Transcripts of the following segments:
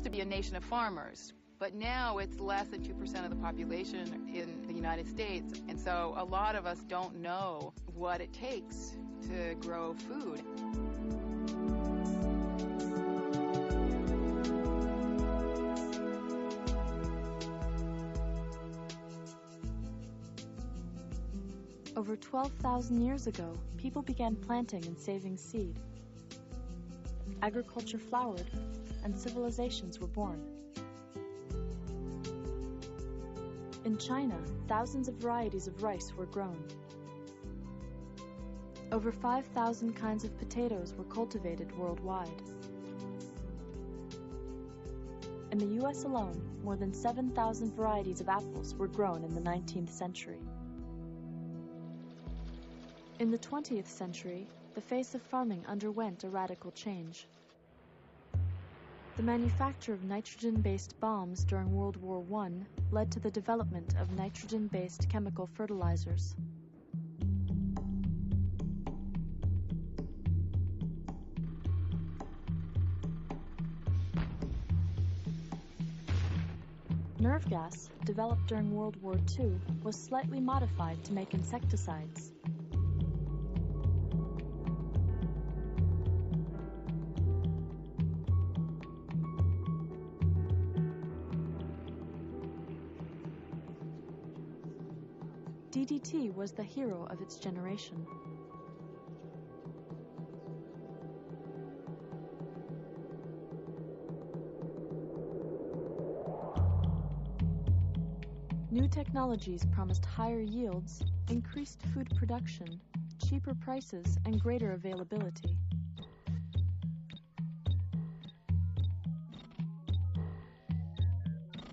used to be a nation of farmers, but now it's less than 2% of the population in the United States, and so a lot of us don't know what it takes to grow food. Over 12,000 years ago, people began planting and saving seed. Agriculture flowered, and civilizations were born. In China, thousands of varieties of rice were grown. Over 5,000 kinds of potatoes were cultivated worldwide. In the US alone, more than 7,000 varieties of apples were grown in the 19th century. In the 20th century, the face of farming underwent a radical change. The manufacture of nitrogen-based bombs during World War I led to the development of nitrogen-based chemical fertilizers. Nerve gas, developed during World War II, was slightly modified to make insecticides. DDT was the hero of its generation. New technologies promised higher yields, increased food production, cheaper prices, and greater availability.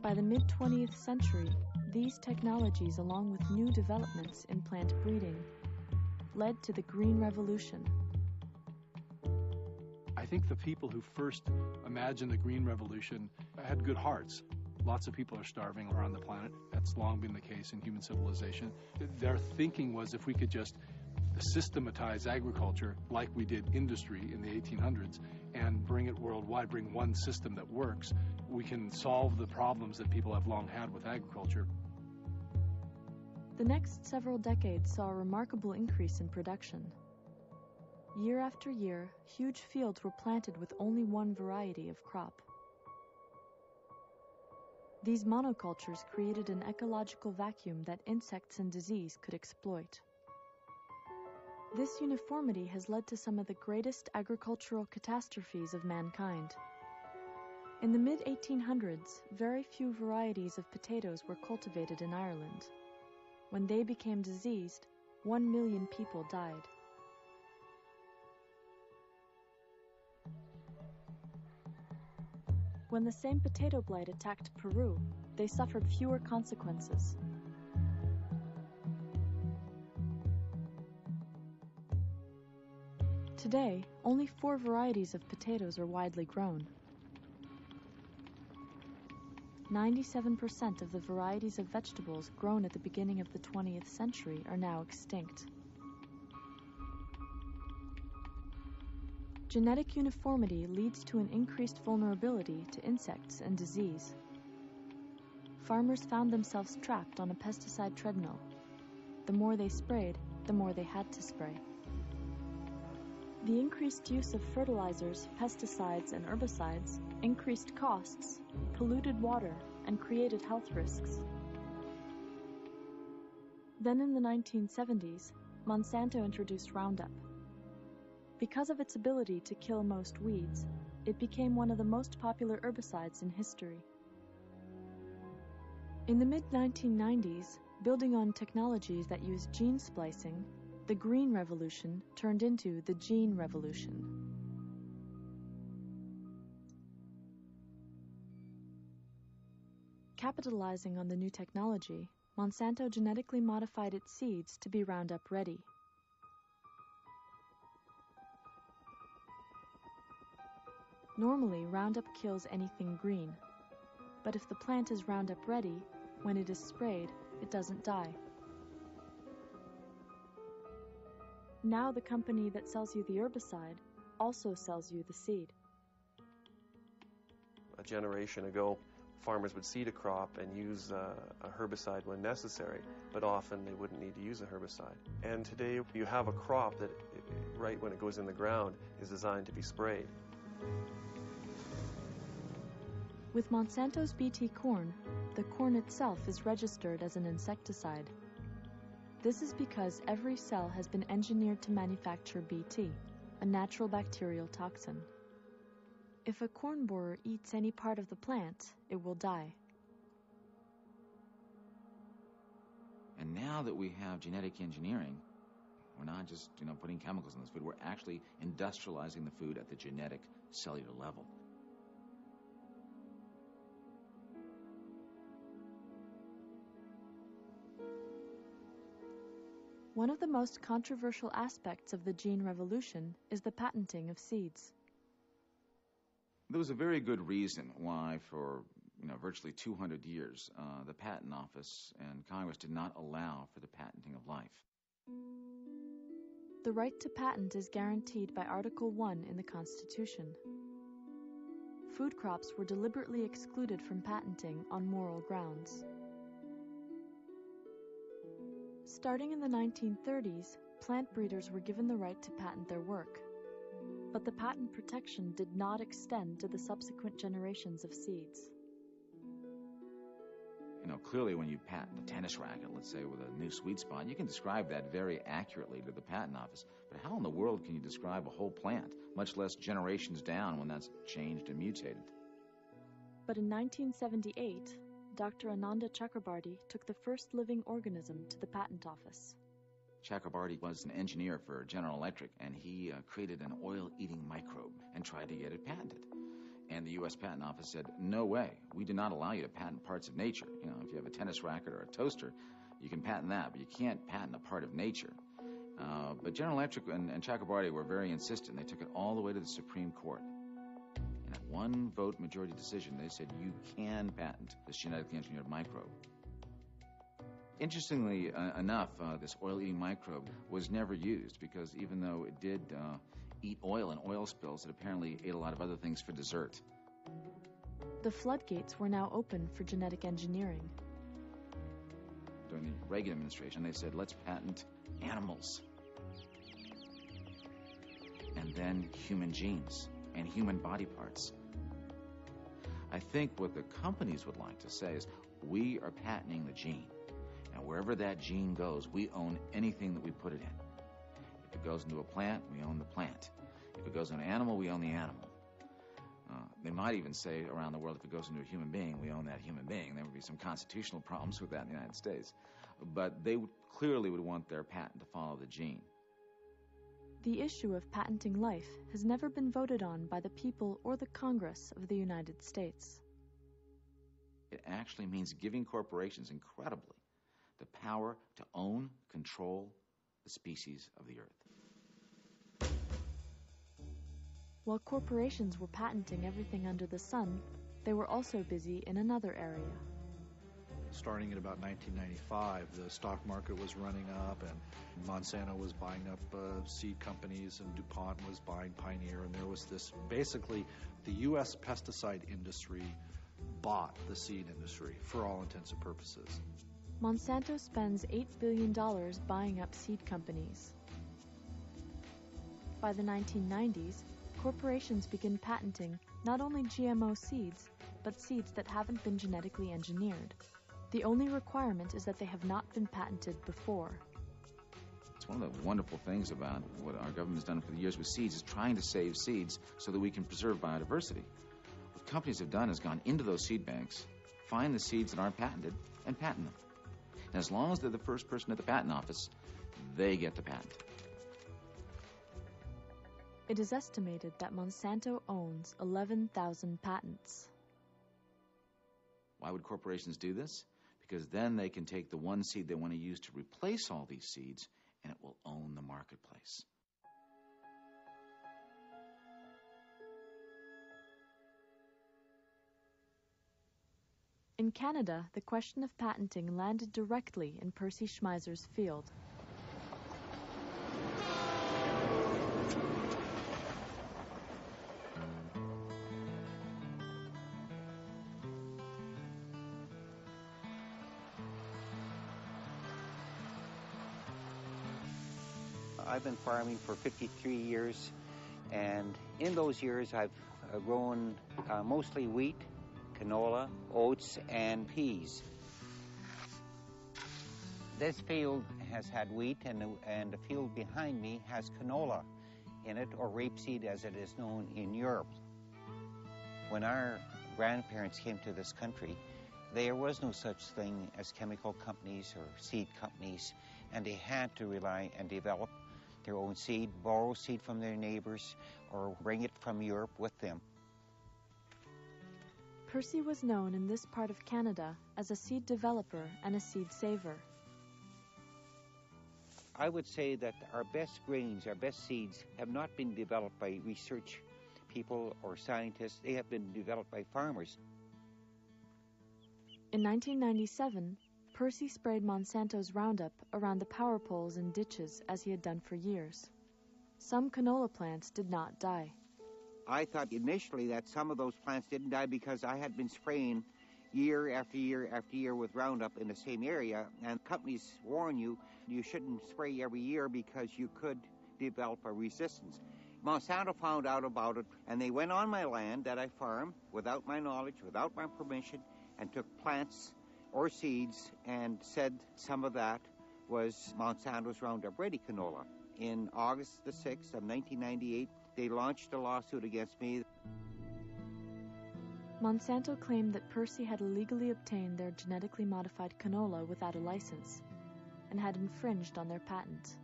By the mid-20th century, these technologies, along with new developments in plant breeding, led to the Green Revolution. I think the people who first imagined the Green Revolution had good hearts. Lots of people are starving around the planet. That's long been the case in human civilization. Their thinking was if we could just systematize agriculture like we did industry in the 1800s and bring it worldwide, bring one system that works, we can solve the problems that people have long had with agriculture. The next several decades saw a remarkable increase in production. Year after year, huge fields were planted with only one variety of crop. These monocultures created an ecological vacuum that insects and disease could exploit. This uniformity has led to some of the greatest agricultural catastrophes of mankind. In the mid-1800s, very few varieties of potatoes were cultivated in Ireland. When they became diseased, 1 million people died. When the same potato blight attacked Peru, they suffered fewer consequences. Today, only 4 varieties of potatoes are widely grown. 97% of the varieties of vegetables grown at the beginning of the 20th century are now extinct. Genetic uniformity leads to an increased vulnerability to insects and disease. Farmers found themselves trapped on a pesticide treadmill. The more they sprayed, the more they had to spray. The increased use of fertilizers, pesticides, and herbicides increased costs, polluted water, and created health risks. Then in the 1970s, Monsanto introduced Roundup. Because of its ability to kill most weeds, it became one of the most popular herbicides in history. In the mid-1990s, building on technologies that use gene splicing, the Green Revolution turned into the Gene Revolution. Capitalizing on the new technology, Monsanto genetically modified its seeds to be Roundup ready. Normally, Roundup kills anything green, but if the plant is Roundup ready, when it is sprayed, it doesn't die. Now the company that sells you the herbicide also sells you the seed. A generation ago, farmers would seed a crop and use a herbicide when necessary, but often they wouldn't need to use a herbicide. And today you have a crop that, right when it goes in the ground, is designed to be sprayed. With Monsanto's Bt corn, the corn itself is registered as an insecticide. This is because every cell has been engineered to manufacture Bt, a natural bacterial toxin. If a corn borer eats any part of the plant, it will die. And now that we have genetic engineering, we're not just, putting chemicals in this food, we're actually industrializing the food at the genetic cellular level. One of the most controversial aspects of the gene revolution is the patenting of seeds. There was a very good reason why for virtually 200 years the Patent Office and Congress did not allow for the patenting of life. The right to patent is guaranteed by Article 1 in the Constitution. Food crops were deliberately excluded from patenting on moral grounds. Starting in the 1930s, plant breeders were given the right to patent their work. But the patent protection did not extend to the subsequent generations of seeds. Clearly when you patent a tennis racket, let's say with a new sweet spot, you can describe that very accurately to the Patent Office. But how in the world can you describe a whole plant, much less generations down when that's changed and mutated? But in 1978, Dr. Ananda Chakrabarty took the first living organism to the Patent Office. Chakrabarty was an engineer for General Electric, and he created an oil-eating microbe and tried to get it patented. And the U.S. Patent Office said, no way, we do not allow you to patent parts of nature. If you have a tennis racket or a toaster, you can patent that, but you can't patent a part of nature. But General Electric and Chakrabarty were very insistent. They took it all the way to the Supreme Court. And at one vote majority decision, they said, you can patent this genetically engineered microbe. Interestingly enough, this oil-eating microbe was never used because even though it did eat oil and oil spills, it apparently ate a lot of other things for dessert. The floodgates were now open for genetic engineering. During the Reagan administration, they said, let's patent animals. And then human genes and human body parts. I think what the companies would like to say is, we are patenting the gene. And wherever that gene goes, we own anything that we put it in. If it goes into a plant, we own the plant. If it goes into an animal, we own the animal. They might even say around the world, if it goes into a human being, we own that human being. There would be some constitutional problems with that in the United States. But they clearly would want their patent to follow the gene. The issue of patenting life has never been voted on by the people or the Congress of the United States. It actually means giving corporations, incredibly, the power to own, control the species of the earth. While corporations were patenting everything under the sun, they were also busy in another area. Starting in about 1995, the stock market was running up, and Monsanto was buying up seed companies, and DuPont was buying Pioneer, and there was this, basically, the U.S. pesticide industry bought the seed industry for all intents and purposes. Monsanto spends $8 billion buying up seed companies. By the 1990s, corporations begin patenting not only GMO seeds, but seeds that haven't been genetically engineered. The only requirement is that they have not been patented before. It's one of the wonderful things about what our government has done for the years with seeds is trying to save seeds so that we can preserve biodiversity. What companies have done is gone into those seed banks, find the seeds that aren't patented, and patent them. And as long as they're the first person at the patent office, they get the patent. It is estimated that Monsanto owns 11,000 patents. Why would corporations do this? Because then they can take the one seed they want to use to replace all these seeds, and it will own the marketplace. In Canada, the question of patenting landed directly in Percy Schmeizer's field. I've been farming for 53 years, and in those years I've grown mostly wheat, canola, oats, and peas. This field has had wheat, and the field behind me has canola in it, or rapeseed as it is known in Europe. When our grandparents came to this country, there was no such thing as chemical companies or seed companies, and they had to rely and develop their own seed, borrow seed from their neighbors, or bring it from Europe with them. Percy was known in this part of Canada as a seed developer and a seed saver. I would say that our best grains, our best seeds, have not been developed by research people or scientists. They have been developed by farmers. In 1997, Percy sprayed Monsanto's Roundup around the power poles and ditches as he had done for years. Some canola plants did not die. I thought initially that some of those plants didn't die because I had been spraying year after year after year with Roundup in the same area, and companies warn you shouldn't spray every year because you could develop a resistance. Monsanto found out about it, and they went on my land that I farm without my knowledge, without my permission, and took plants or seeds and said some of that was Monsanto's Roundup Ready canola. In August the 6th of 1998, they launched a lawsuit against me. Monsanto claimed that Percy had illegally obtained their genetically modified canola without a license and had infringed on their patent.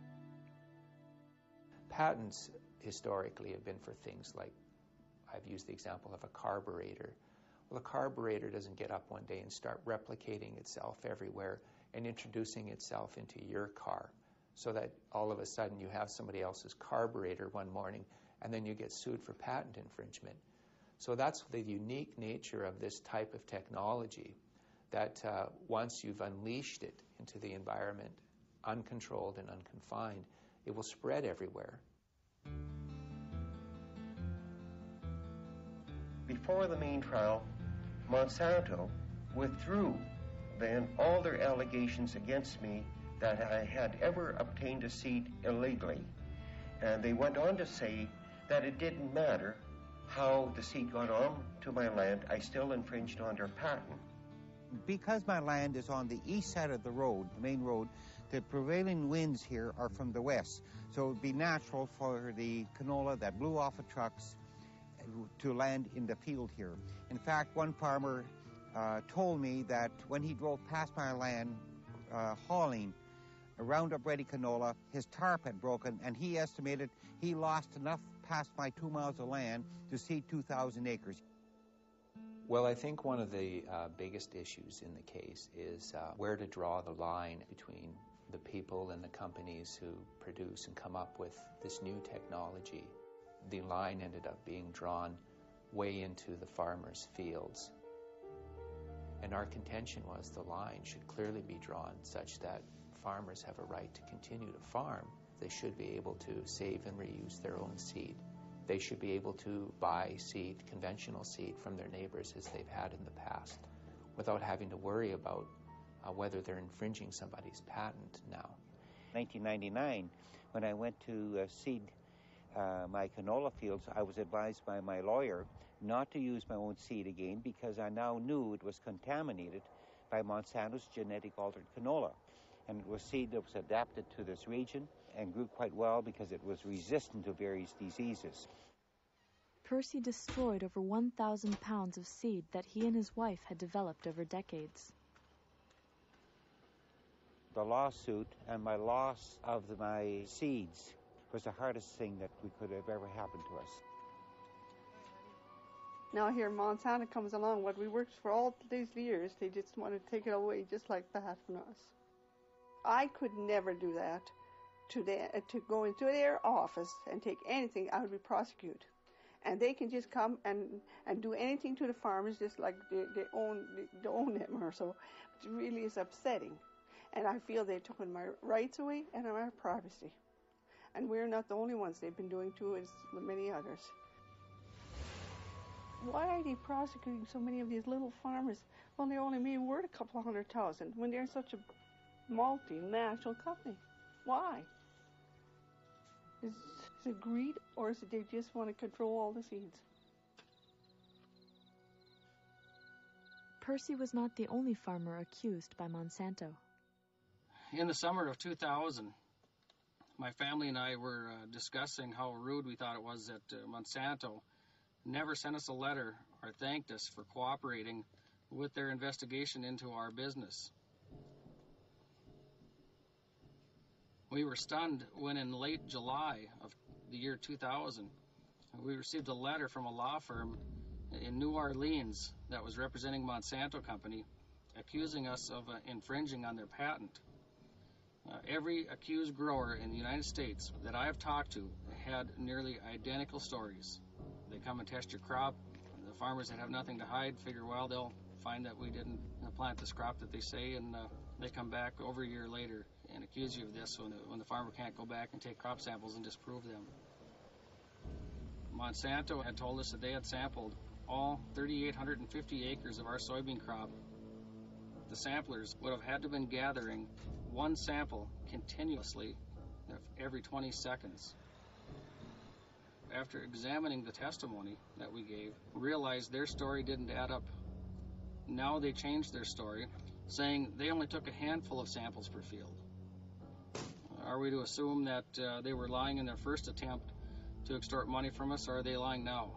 Patents historically have been for things like, I've used the example of a carburetor. Well, a carburetor doesn't get up one day and start replicating itself everywhere and introducing itself into your car so that all of a sudden you have somebody else's carburetor one morning and then you get sued for patent infringement. So that's the unique nature of this type of technology, that once you've unleashed it into the environment, uncontrolled and unconfined, it will spread everywhere. Before the main trial, Monsanto withdrew then all their allegations against me that I had ever obtained a seed illegally. And they went on to say that it didn't matter how the seed got on to my land, I still infringed on their patent. Because my land is on the east side of the road, the main road, the prevailing winds here are from the west. So it would be natural for the canola that blew off of trucks to land in the field here. In fact, one farmer told me that when he drove past my land hauling a Roundup Ready canola, his tarp had broken, and he estimated he lost enough past my 2 miles of land to seed 2,000 acres. Well, I think one of the biggest issues in the case is where to draw the line between the people and the companies who produce and come up with this new technology. The line ended up being drawn way into the farmers' fields. And our contention was the line should clearly be drawn such that farmers have a right to continue to farm. They should be able to save and reuse their own seed. They should be able to buy seed, conventional seed, from their neighbors as they've had in the past, without having to worry about whether they're infringing somebody's patent now. 1999, when I went to seed my canola fields, I was advised by my lawyer not to use my own seed again because I now knew it was contaminated by Monsanto's genetic altered canola. And it was seed that was adapted to this region and grew quite well because it was resistant to various diseases. Percy destroyed over 1,000 pounds of seed that he and his wife had developed over decades. The lawsuit and my loss of my seeds was the hardest thing that could have ever happened to us. Now here Monsanto comes along, what we worked for all these years, they just want to take it away just like that from us. I could never do that. To go into their office and take anything, I would be prosecuted. And they can just come and do anything to the farmers just like they own them or so. It really is upsetting. And I feel they've taken my rights away and my privacy. And we're not the only ones. They've been doing too, as many others. Why are they prosecuting so many of these little farmers? Well, they're only maybe worth a couple of 100,000 when they're such a multinational company. Why? Is it greed, or is it they just want to control all the seeds? Percy was not the only farmer accused by Monsanto. In the summer of 2000, my family and I were discussing how rude we thought it was that Monsanto never sent us a letter or thanked us for cooperating with their investigation into our business. We were stunned when in late July of the year 2000, we received a letter from a law firm in New Orleans that was representing Monsanto Company, accusing us of infringing on their patent. Every accused grower in the United States that I have talked to had nearly identical stories. They come and test your crop. The farmers that have nothing to hide figure, well, they'll find that we didn't plant this crop that they say, and they come back over a year later and accuse you of this when the farmer can't go back and take crop samples and disprove them. Monsanto had told us that they had sampled all 3,850 acres of our soybean crop. The samplers would have had to have been gathering one sample continuously every 20 seconds. After examining the testimony that we gave, realized their story didn't add up. Now they changed their story, saying they only took a handful of samples per field. Are we to assume that they were lying in their first attempt to extort money from us, or are they lying now?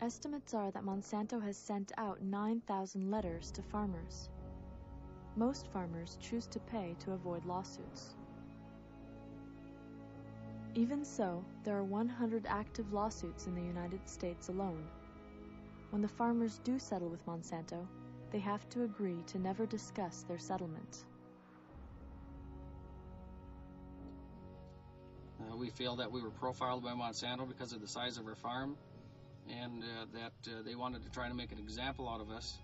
Estimates are that Monsanto has sent out 9,000 letters to farmers. Most farmers choose to pay to avoid lawsuits. Even so, there are 100 active lawsuits in the United States alone. When the farmers do settle with Monsanto, they have to agree to never discuss their settlement. We feel that we were profiled by Monsanto because of the size of our farm, and that they wanted to try to make an example out of us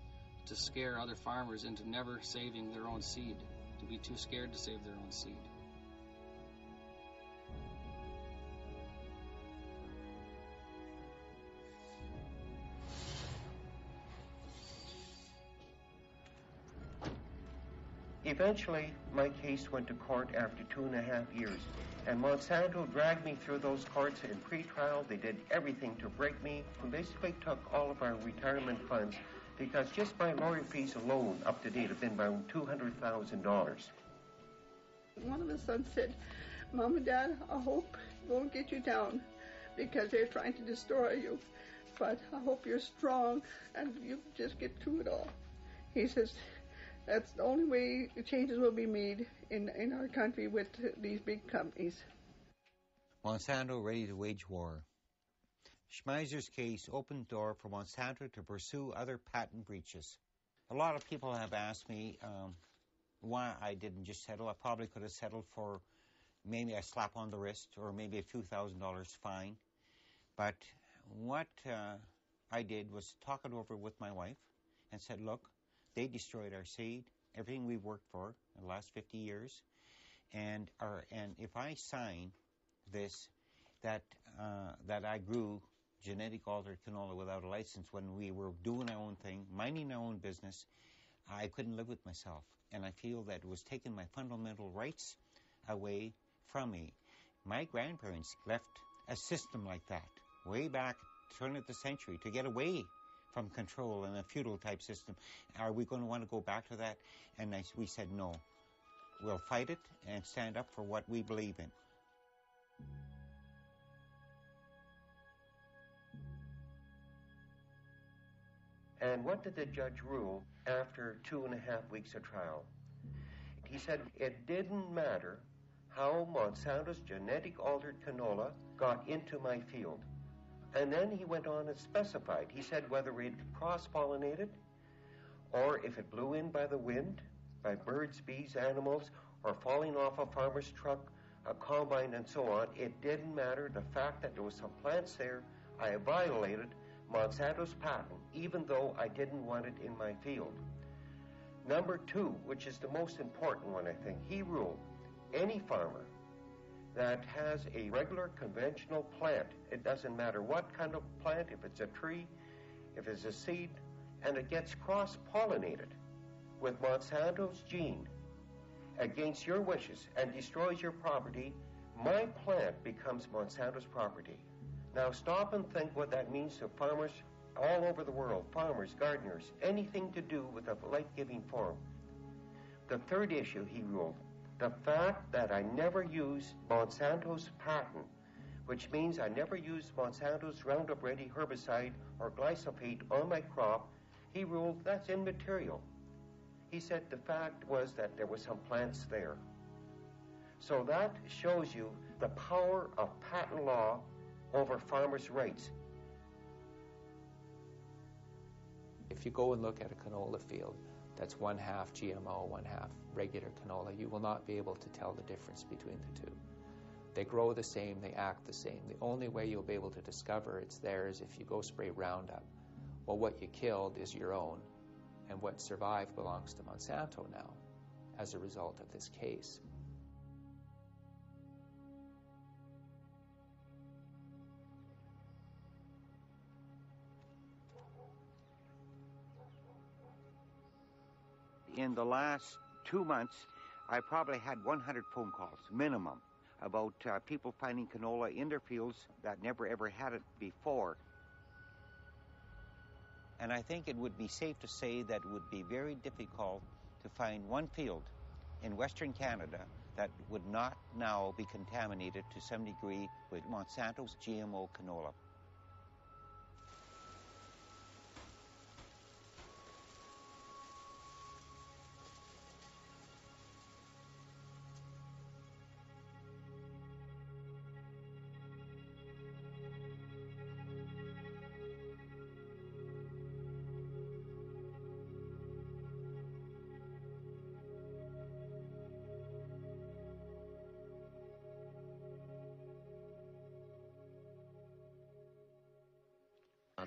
to scare other farmers into never saving their own seed, to be too scared to save their own seed. Eventually, my case went to court after 2.5 years, and Monsanto dragged me through those courts in pretrial. They did everything to break me, and basically took all of our retirement funds, because just my lawyer fees alone, up to date, have been around $200,000. One of the sons said, "Mom and Dad, I hope it won't get you down, because they're trying to destroy you. But I hope you're strong and you just get through it all." He says, that's the only way changes will be made in our country with these big companies. Monsanto ready to wage war. Schmeisser's case opened the door for Monsanto to pursue other patent breaches. A lot of people have asked me why I didn't just settle. I probably could have settled for maybe a slap on the wrist or maybe a few $1,000s fine. But what I did was talk it over with my wife and said, look, they destroyed our seed, everything we've worked for in the last 50 years, and if I sign this, that I grew genetic altered canola without a license when we were doing our own thing, minding our own business, I couldn't live with myself, and I feel that it was taking my fundamental rights away from me. My grandparents left a system like that way back turn of the century to get away from control and a feudal type system. Are we going to want to go back to that? And we said no. We'll fight it and stand up for what we believe in. And what did the judge rule after 2.5 weeks of trial? He said it didn't matter how Monsanto's genetic altered canola got into my field. And then he went on and specified. He said whether it cross-pollinated or if it blew in by the wind, by birds, bees, animals, or falling off a farmer's truck, a combine, and so on, it didn't matter. The fact that there was some plants there, I violated Monsanto's patent, even though I didn't want it in my field. Number 2, which is the most important one, I think, he ruled any farmer that has a regular conventional plant, it doesn't matter what kind of plant, if it's a tree, if it's a seed, and it gets cross-pollinated with Monsanto's gene against your wishes and destroys your property, My plant becomes Monsanto's property. Now stop and think what that means to farmers all over the world, farmers, gardeners, anything to do with a life-giving form. The third issue, he ruled, the fact that I never use Monsanto's patent, which means I never use Monsanto's Roundup Ready herbicide or glyphosate on my crop, he ruled that's immaterial. He said the fact was that there were some plants there. So that shows you the power of patent law over farmers' rights. If you go and look at a canola field that's 1/2 GMO, 1/2 regular canola, you will not be able to tell the difference between the two. They grow the same, they act the same. The only way you'll be able to discover it's there is if you go spray Roundup. Well, what you killed is your own, and what survived belongs to Monsanto now as a result of this case. In the last 2 months, I probably had 100 phone calls, minimum, about people finding canola in their fields that never ever had it before. And I think it would be safe to say that it would be very difficult to find one field in Western Canada that would not now be contaminated to some degree with Monsanto's GMO canola.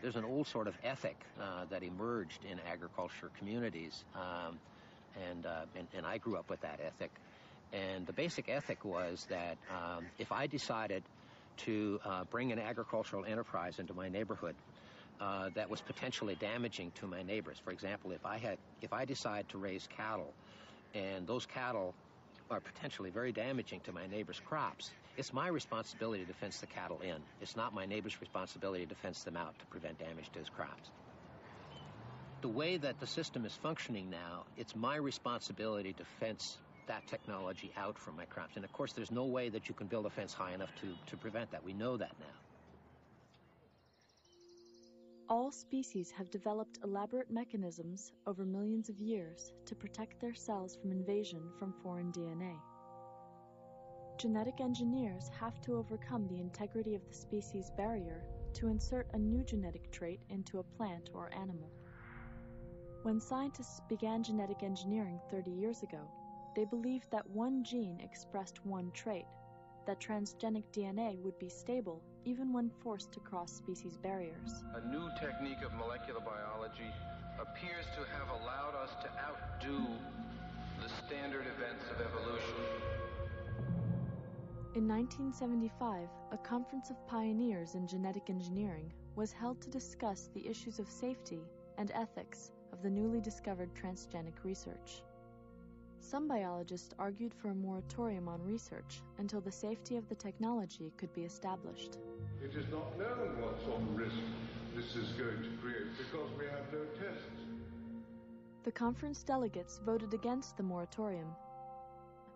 There's an old sort of ethic that emerged in agriculture communities, and I grew up with that ethic. And the basic ethic was that if I decided to bring an agricultural enterprise into my neighborhood that was potentially damaging to my neighbors, for example, if I decide to raise cattle, and those cattle are potentially very damaging to my neighbor's crops, it's my responsibility to fence the cattle in. It's not my neighbor's responsibility to fence them out to prevent damage to his crops. The way that the system is functioning now, it's my responsibility to fence that technology out from my crops. And of course, there's no way that you can build a fence high enough to prevent that. We know that now. All species have developed elaborate mechanisms over millions of years to protect their cells from invasion from foreign DNA. Genetic engineers have to overcome the integrity of the species barrier to insert a new genetic trait into a plant or animal. When scientists began genetic engineering 30 years ago, they believed that one gene expressed one trait, that transgenic DNA would be stable even when forced to cross species barriers. A new technique of molecular biology appears to have allowed us to outdo the standard events of evolution. In 1975, a conference of pioneers in genetic engineering was held to discuss the issues of safety and ethics of the newly discovered transgenic research. Some biologists argued for a moratorium on research until the safety of the technology could be established. It is not known what sort of risk this is going to create because we have no tests. The conference delegates voted against the moratorium,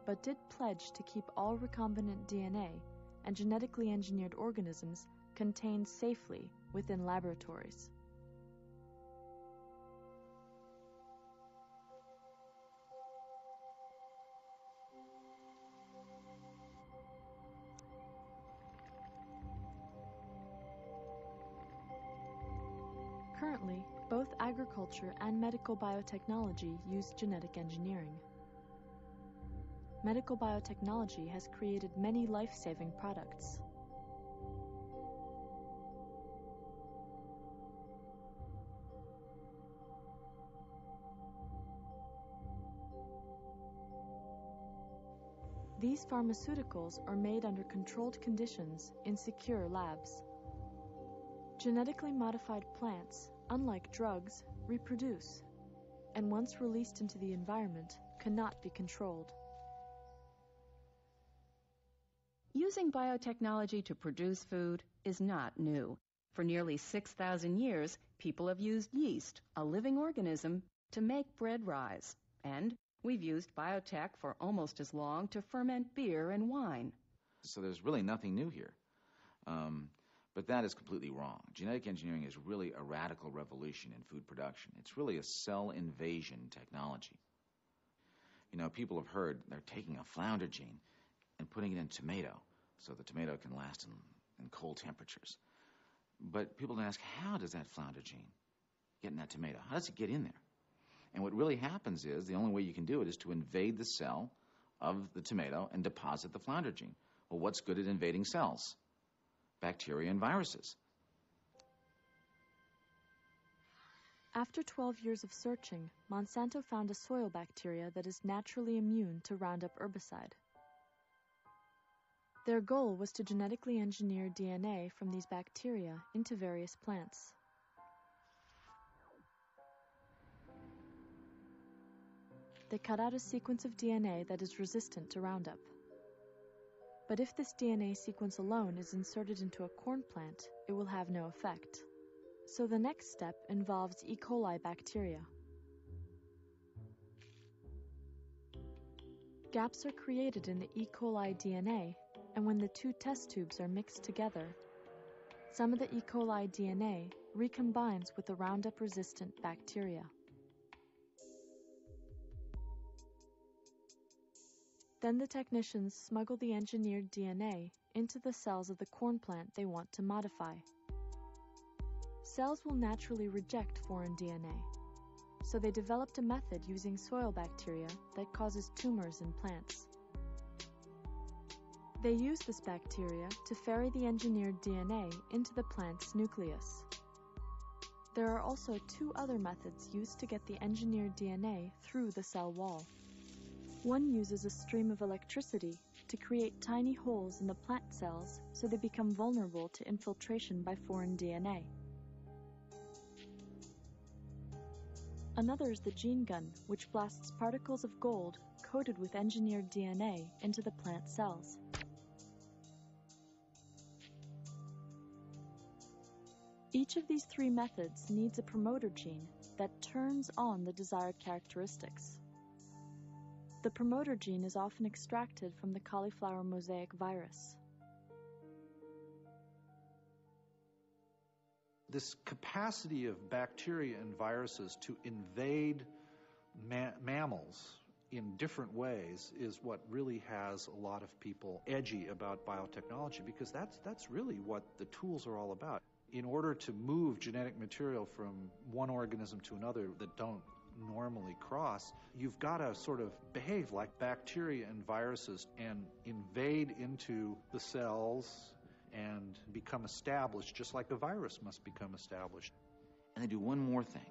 but did pledge to keep all recombinant DNA and genetically engineered organisms contained safely within laboratories. Currently, both agriculture and medical biotechnology use genetic engineering. Medical biotechnology has created many life-saving products. These pharmaceuticals are made under controlled conditions in secure labs. Genetically modified plants, unlike drugs, reproduce, and once released into the environment, cannot be controlled. Using biotechnology to produce food is not new. For nearly 6,000 years, people have used yeast, a living organism, to make bread rise. And we've used biotech for almost as long to ferment beer and wine. So there's really nothing new here. But that is completely wrong. Genetic engineering is really a radical revolution in food production. It's really a cell invasion technology. You know, people have heard they're taking a flounder gene and putting it in tomato so the tomato can last in cold temperatures. But people don't ask, how does that flounder gene get in that tomato? How does it get in there? And what really happens is, the only way you can do it is to invade the cell of the tomato and deposit the flounder gene. Well, what's good at invading cells? Bacteria and viruses. After 12 years of searching, Monsanto found a soil bacteria that is naturally immune to Roundup herbicide. Their goal was to genetically engineer DNA from these bacteria into various plants. They cut out a sequence of DNA that is resistant to Roundup. But if this DNA sequence alone is inserted into a corn plant, it will have no effect. So the next step involves E. coli bacteria. Gaps are created in the E. coli DNA, and when the two test tubes are mixed together, some of the E. coli DNA recombines with the Roundup-resistant bacteria. Then the technicians smuggle the engineered DNA into the cells of the corn plant they want to modify. Cells will naturally reject foreign DNA, so they developed a method using soil bacteria that causes tumors in plants. They use this bacteria to ferry the engineered DNA into the plant's nucleus. There are also two other methods used to get the engineered DNA through the cell wall. One uses a stream of electricity to create tiny holes in the plant cells so they become vulnerable to infiltration by foreign DNA. Another is the gene gun, which blasts particles of gold coated with engineered DNA into the plant cells. Each of these three methods needs a promoter gene that turns on the desired characteristics. The promoter gene is often extracted from the cauliflower mosaic virus. This capacity of bacteria and viruses to invade mammals in different ways is what really has a lot of people edgy about biotechnology, because that's really what the tools are all about. In order to move genetic material from one organism to another that don't normally cross, you've got to sort of behave like bacteria and viruses and invade into the cells and become established, just like a virus must become established. And they do one more thing.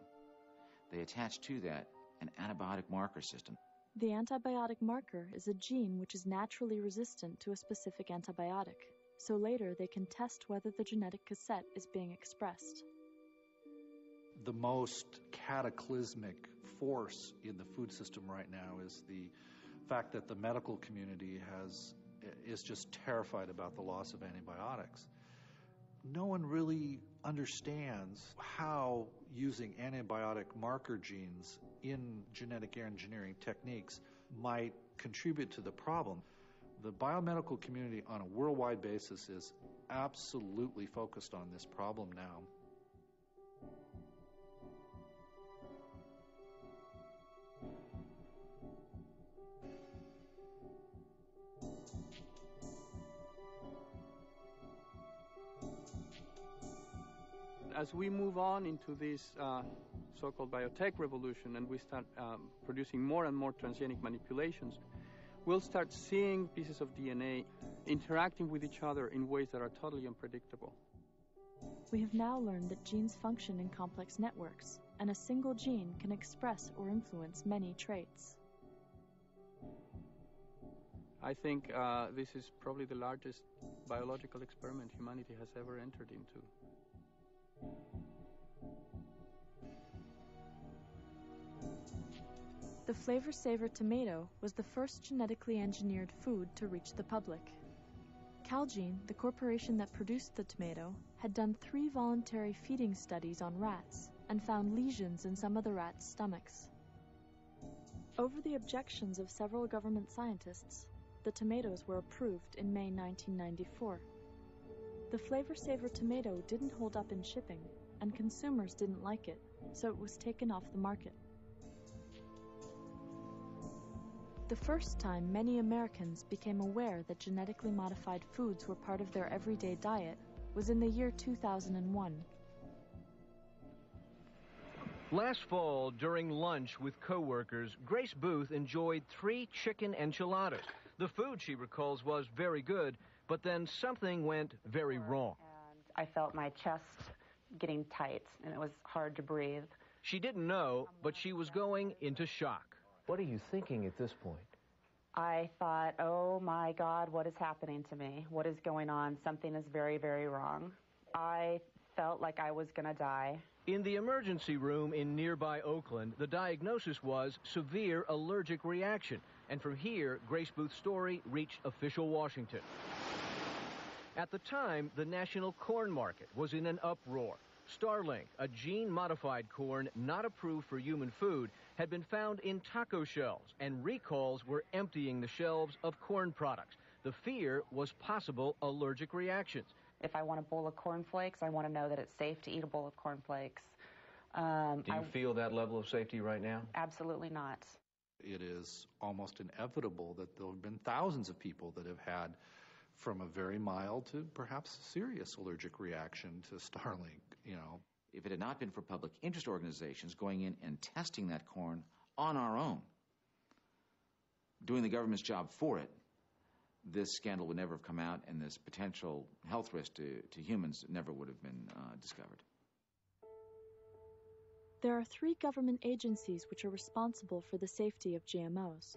They attach to that an antibiotic marker system. The antibiotic marker is a gene which is naturally resistant to a specific antibiotic, so later they can test whether the genetic cassette is being expressed. The most cataclysmic force in the food system right now is the fact that the medical community is just terrified about the loss of antibiotics. No one really understands how using antibiotic marker genes in genetic engineering techniques might contribute to the problem. The biomedical community on a worldwide basis is absolutely focused on this problem now. As we move on into this so-called biotech revolution and we start producing more and more transgenic manipulations, we'll start seeing pieces of DNA interacting with each other in ways that are totally unpredictable. We have now learned that genes function in complex networks, and a single gene can express or influence many traits. I think this is probably the largest biological experiment humanity has ever entered into. The Flavor Saver tomato was the first genetically engineered food to reach the public. Calgene, the corporation that produced the tomato, had done 3 voluntary feeding studies on rats and found lesions in some of the rats' stomachs. Over the objections of several government scientists, the tomatoes were approved in May 1994. The Flavor Saver tomato didn't hold up in shipping, and consumers didn't like it, so it was taken off the market. The first time many Americans became aware that genetically modified foods were part of their everyday diet was in the year 2001. Last fall, during lunch with coworkers, Grace Booth enjoyed 3 chicken enchiladas. The food, she recalls, was very good, but then something went very wrong. I felt my chest getting tight, and it was hard to breathe. She didn't know, but she was going into shock. What are you thinking at this point? I thought, oh my God, what is happening to me? What is going on? Something is very, very wrong. I felt like I was going to die. In the emergency room in nearby Oakland, the diagnosis was severe allergic reaction. And from here, Grace Booth's story reached official Washington. At the time, the national corn market was in an uproar. Starling, a gene-modified corn not approved for human food, had been found in taco shells, and recalls were emptying the shelves of corn products. The fear was possible allergic reactions. If I want a bowl of cornflakes, I want to know that it's safe to eat a bowl of cornflakes. Do you feel that level of safety right now? Absolutely not. It is almost inevitable that there have been thousands of people that have had from a very mild to perhaps serious allergic reaction to Starling, If it had not been for public interest organizations going in and testing that corn on our own, doing the government's job for it, this scandal would never have come out, and this potential health risk to humans never would have been discovered. There are 3 government agencies which are responsible for the safety of GMOs.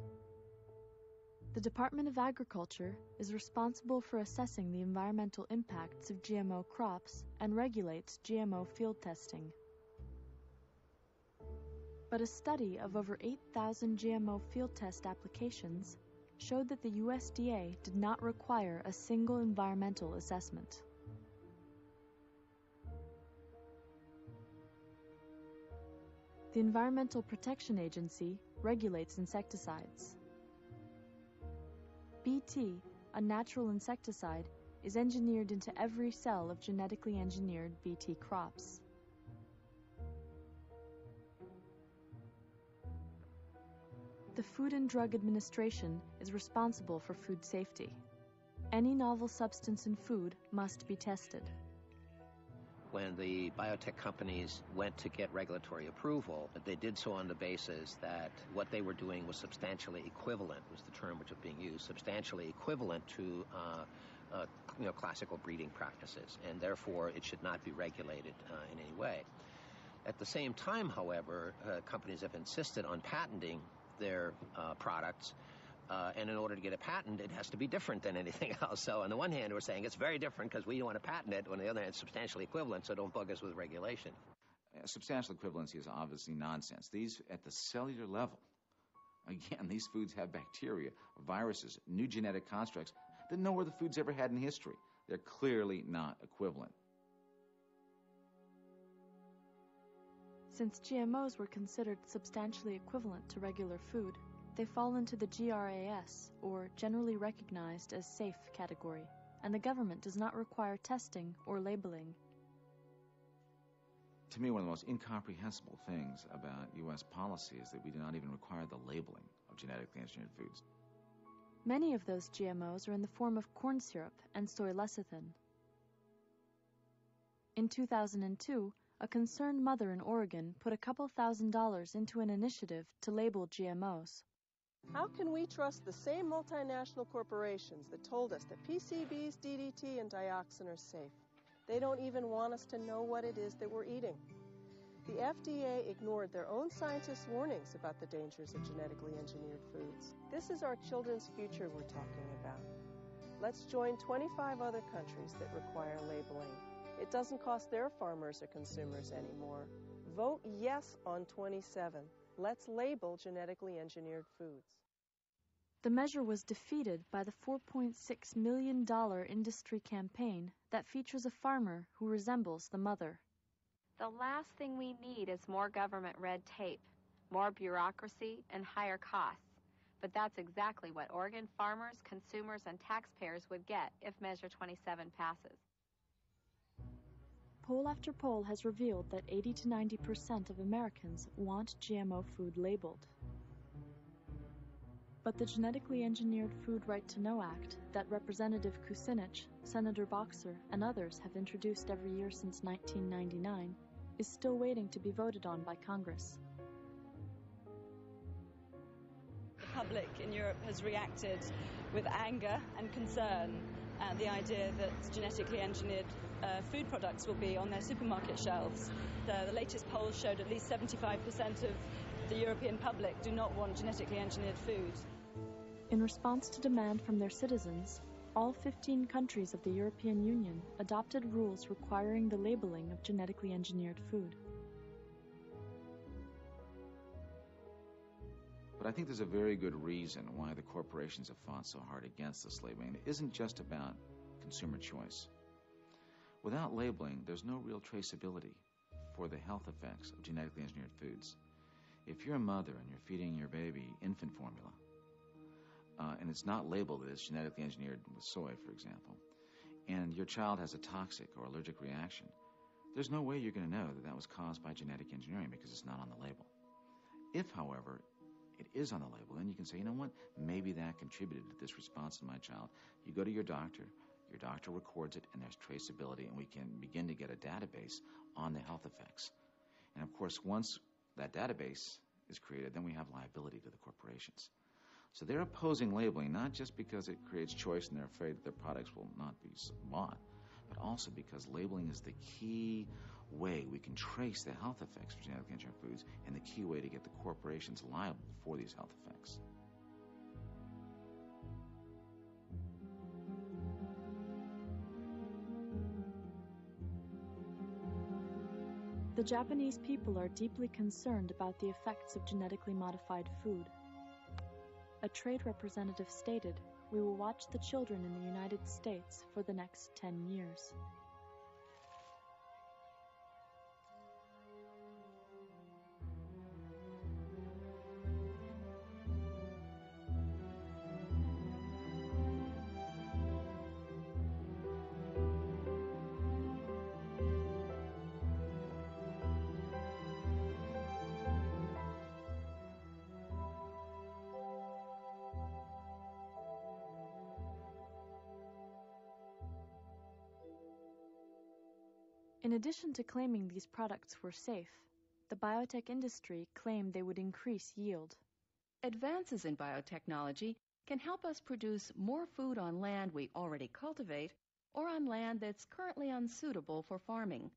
The Department of Agriculture is responsible for assessing the environmental impacts of GMO crops and regulates GMO field testing. But a study of over 8,000 GMO field test applications showed that the USDA did not require a single environmental assessment. The Environmental Protection Agency regulates insecticides. BT, a natural insecticide, is engineered into every cell of genetically engineered BT crops. The Food and Drug Administration is responsible for food safety. Any novel substance in food must be tested. When the biotech companies went to get regulatory approval, they did so on the basis that what they were doing was substantially equivalent, was the term which was being used, substantially equivalent to classical breeding practices, and therefore it should not be regulated in any way. At the same time, however, companies have insisted on patenting their products, and in order to get a patent, it has to be different than anything else. So on the one hand, we're saying it's very different because we don't want to patent it. On the other hand, it's substantially equivalent, so don't bug us with regulation. Substantial equivalency is obviously nonsense. These, at the cellular level, again, these foods have bacteria, viruses, new genetic constructs that no other foods ever had in history. They're clearly not equivalent. Since GMOs were considered substantially equivalent to regular food, they fall into the GRAS, or Generally Recognized as Safe category, and the government does not require testing or labeling. To me, one of the most incomprehensible things about U.S. policy is that we do not even require the labeling of genetically engineered foods. Many of those GMOs are in the form of corn syrup and soy lecithin. In 2002, a concerned mother in Oregon put a couple $1,000s into an initiative to label GMOs. How can we trust the same multinational corporations that told us that PCBs, DDT, and dioxin are safe? They don't even want us to know what it is that we're eating. The FDA ignored their own scientists' warnings about the dangers of genetically engineered foods. This is our children's future we're talking about. Let's join 25 other countries that require labeling. It doesn't cost their farmers or consumers anymore. Vote yes on 27. Let's label genetically engineered foods. The measure was defeated by the $4.6 million industry campaign that features a farmer who resembles the mother. The last thing we need is more government red tape, more bureaucracy, and higher costs. But that's exactly what Oregon farmers, consumers, and taxpayers would get if Measure 27 passes. Poll after poll has revealed that 80 to 90% of Americans want GMO food labeled. But the Genetically Engineered Food Right to Know Act that Representative Kucinich, Senator Boxer, and others have introduced every year since 1999 is still waiting to be voted on by Congress. The public in Europe has reacted with anger and concern at the idea that genetically engineered food products will be on their supermarket shelves. The latest polls showed at least 75% of the European public do not want genetically engineered food. In response to demand from their citizens, all 15 countries of the European Union adopted rules requiring the labeling of genetically engineered food. But I think there's a very good reason why the corporations have fought so hard against this labeling. It isn't just about consumer choice. Without labeling, there's no real traceability for the health effects of genetically engineered foods. If you're a mother and you're feeding your baby infant formula, and it's not labeled that it's genetically engineered with soy, for example, and your child has a toxic or allergic reaction, there's no way you're going to know that that was caused by genetic engineering because it's not on the label. If, however, it is on the label, then you can say, you know what, maybe that contributed to this response in my child. You go to your doctor records it, and there's traceability, and we can begin to get a database on the health effects. And of course, once that database is created, then we have liability to the corporations. So they're opposing labeling, not just because it creates choice and they're afraid that their products will not be bought, but also because labeling is the key way we can trace the health effects of genetically engineered foods and the key way to get the corporations liable for these health effects. The Japanese people are deeply concerned about the effects of genetically modified food. A trade representative stated, "We will watch the children in the United States for the next 10 years." In addition to claiming these products were safe, the biotech industry claimed they would increase yield. Advances in biotechnology can help us produce more food on land we already cultivate or on land that's currently unsuitable for farming.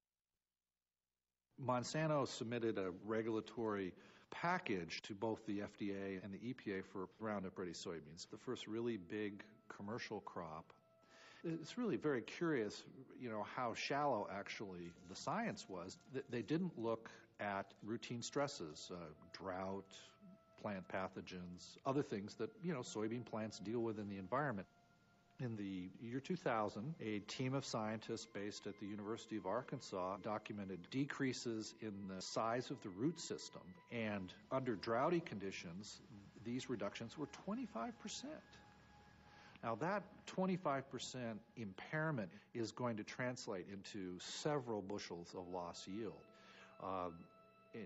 Monsanto submitted a regulatory package to both the FDA and the EPA for Roundup Ready soybeans, the first really big commercial crop. It's really very curious, how shallow actually the science was. They didn't look at routine stresses, drought, plant pathogens, other things that, soybean plants deal with in the environment. In the year 2000, a team of scientists based at the University of Arkansas documented decreases in the size of the root system. And under droughty conditions, these reductions were 25%. Now, that 25% impairment is going to translate into several bushels of lost yield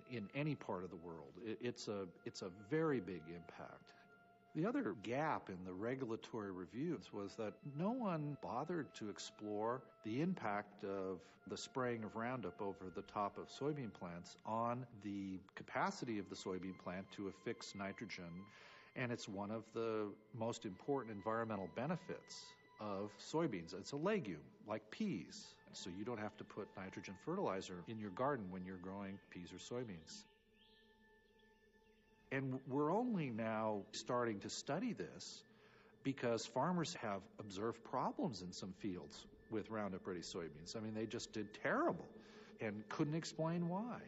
in any part of the world. It's a very big impact. The other gap in the regulatory reviews was that no one bothered to explore the impact of the spraying of Roundup over the top of soybean plants on the capacity of the soybean plant to affix nitrogen. And it's one of the most important environmental benefits of soybeans. It's a legume, like peas, so you don't have to put nitrogen fertilizer in your garden when you're growing peas or soybeans. And we're only now starting to study this because farmers have observed problems in some fields with Roundup Ready soybeans. I mean, they just did terrible and couldn't explain why.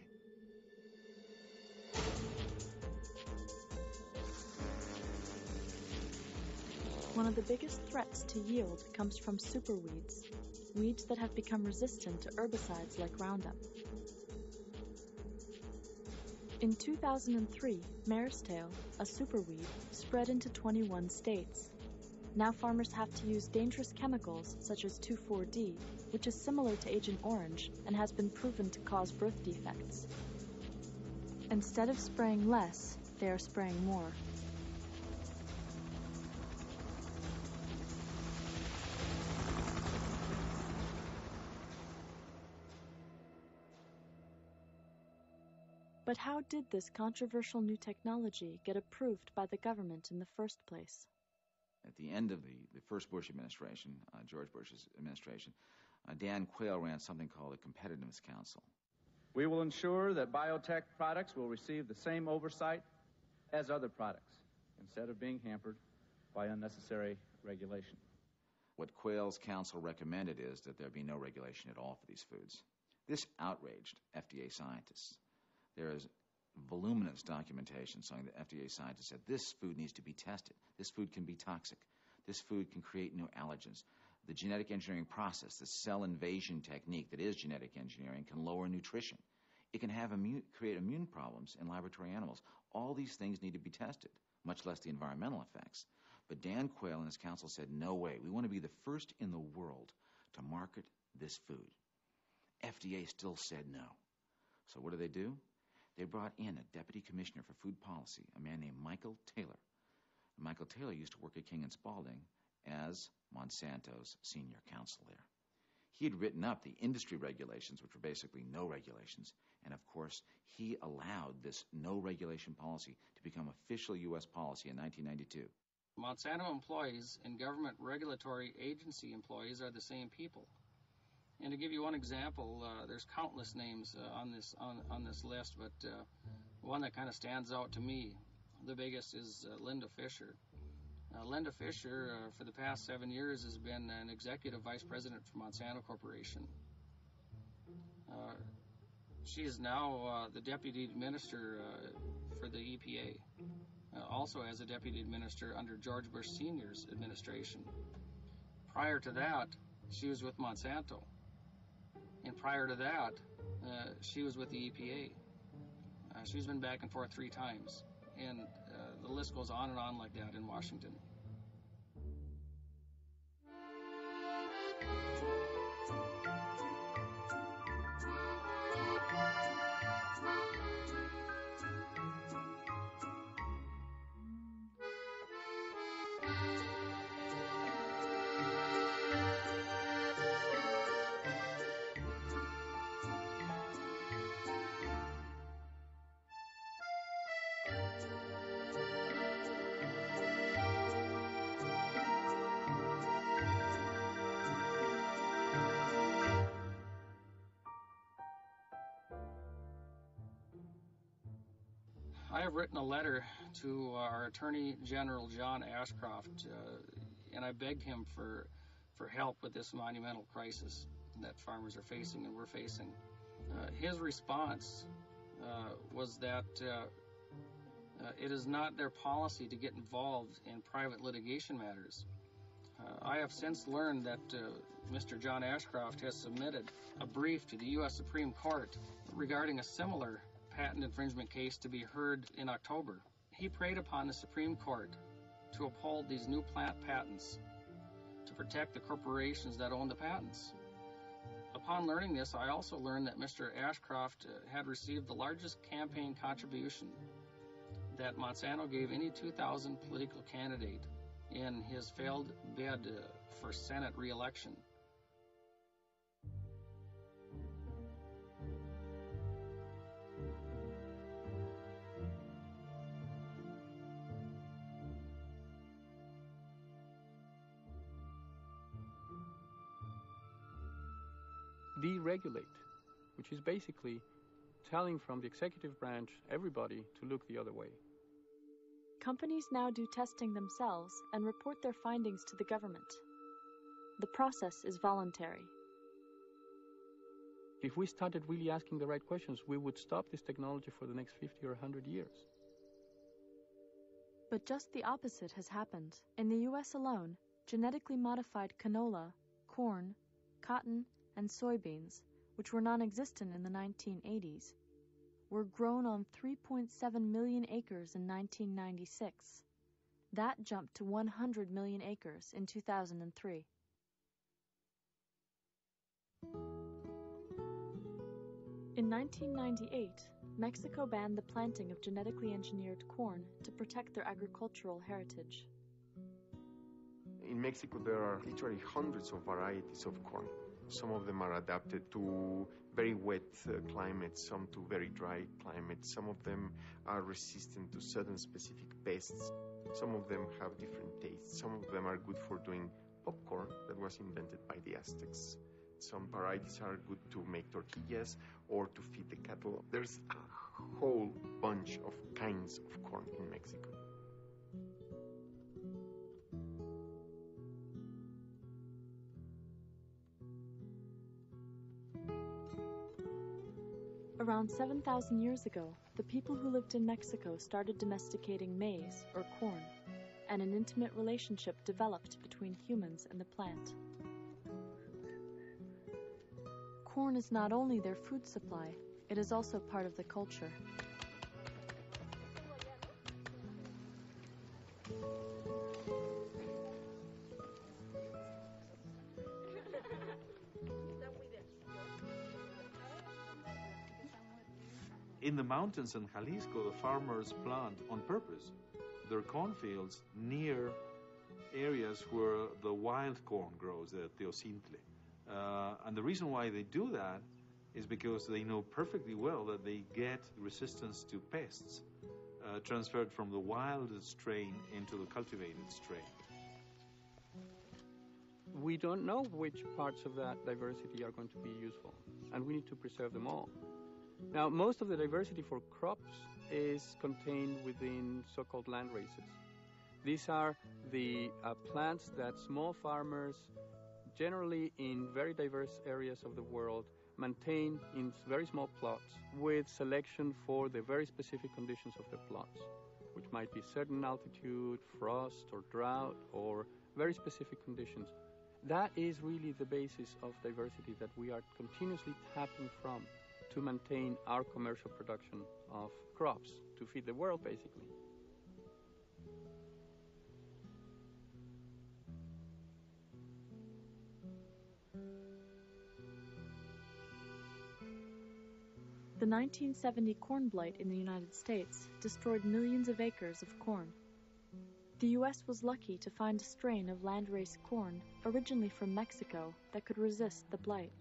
One of the biggest threats to yield comes from superweeds, weeds that have become resistant to herbicides like Roundup. In 2003, mare's tail, a superweed, spread into 21 states. Now farmers have to use dangerous chemicals such as 2,4-D, which is similar to Agent Orange and has been proven to cause birth defects. Instead of spraying less, they are spraying more. But how did this controversial new technology get approved by the government in the first place? At the end of the first Bush administration, George Bush's administration, Dan Quayle ran something called the Competitiveness Council. We will ensure that biotech products will receive the same oversight as other products, instead of being hampered by unnecessary regulation. What Quayle's council recommended is that there be no regulation at all for these foods. This outraged FDA scientists. There is voluminous documentation showing that FDA scientists said this food needs to be tested. This food can be toxic. This food can create new allergens. The genetic engineering process, the cell invasion technique that is genetic engineering, can lower nutrition. It can create immune problems in laboratory animals. All these things need to be tested, much less the environmental effects. But Dan Quayle and his council said, no way. We want to be the first in the world to market this food. FDA still said no. So what do? They brought in a deputy commissioner for food policy, a man named Michael Taylor. Michael Taylor used to work at King & Spalding as Monsanto's senior counsel there. He had written up the industry regulations, which were basically no regulations, and of course, he allowed this no regulation policy to become official U.S. policy in 1992. Monsanto employees and government regulatory agency employees are the same people. And to give you one example, there's countless names on this list, but one that kind of stands out to me, the biggest, is Linda Fisher. Linda Fisher, for the past 7 years, has been an executive vice president for Monsanto Corporation. She is now the deputy administrator for the EPA, also as a deputy administrator under George Bush Sr.'s administration. Prior to that, she was with Monsanto. And prior to that, she was with the EPA. She's been back and forth 3 times. And the list goes on and on like that in Washington. I have written a letter to our Attorney General, John Ashcroft, and I begged him for help with this monumental crisis that farmers are facing and we're facing. His response was that it is not their policy to get involved in private litigation matters. I have since learned that Mr. John Ashcroft has submitted a brief to the U.S. Supreme Court regarding a similar patent infringement case to be heard in October. He preyed upon the Supreme Court to uphold these new plant patents to protect the corporations that own the patents. Upon learning this, I also learned that Mr. Ashcroft had received the largest campaign contribution that Monsanto gave any 2000 political candidate in his failed bid for Senate re-election. Deregulate, which is basically telling from the executive branch everybody to look the other way. Companies now do testing themselves and report their findings to the government. The process is voluntary. If we started really asking the right questions, we would stop this technology for the next 50 or 100 years. But just the opposite has happened. In the U.S. alone, genetically modified canola, corn, cotton, and soybeans, which were non-existent in the 1980s, were grown on 3.7 million acres in 1996. That jumped to 100 million acres in 2003. In 1998, Mexico banned the planting of genetically engineered corn to protect their agricultural heritage. In Mexico, there are literally hundreds of varieties of corn. Some of them are adapted to very wet climates, some to very dry climates. Some of them are resistant to certain specific pests. Some of them have different tastes. Some of them are good for doing popcorn that was invented by the Aztecs. Some varieties are good to make tortillas or to feed the cattle. There's a whole bunch of kinds of corn in Mexico. Around 7,000 years ago, the people who lived in Mexico started domesticating maize, or corn, and an intimate relationship developed between humans and the plant. Corn is not only their food supply, it is also part of the culture. In the mountains in Jalisco, the farmers plant on purpose their cornfields near areas where the wild corn grows, the teocintle. And the reason why they do that is because they know perfectly well that they get resistance to pests transferred from the wild strain into the cultivated strain. We don't know which parts of that diversity are going to be useful, and we need to preserve them all. Now, most of the diversity for crops is contained within so-called land races. These are the plants that small farmers, generally in very diverse areas of the world, maintain in very small plots with selection for the very specific conditions of the plots, which might be certain altitude, frost or drought, or very specific conditions. That is really the basis of diversity that we are continuously tapping from to maintain our commercial production of crops, to feed the world, basically. The 1970 corn blight in the United States destroyed millions of acres of corn. The U.S. was lucky to find a strain of landrace corn originally from Mexico that could resist the blight.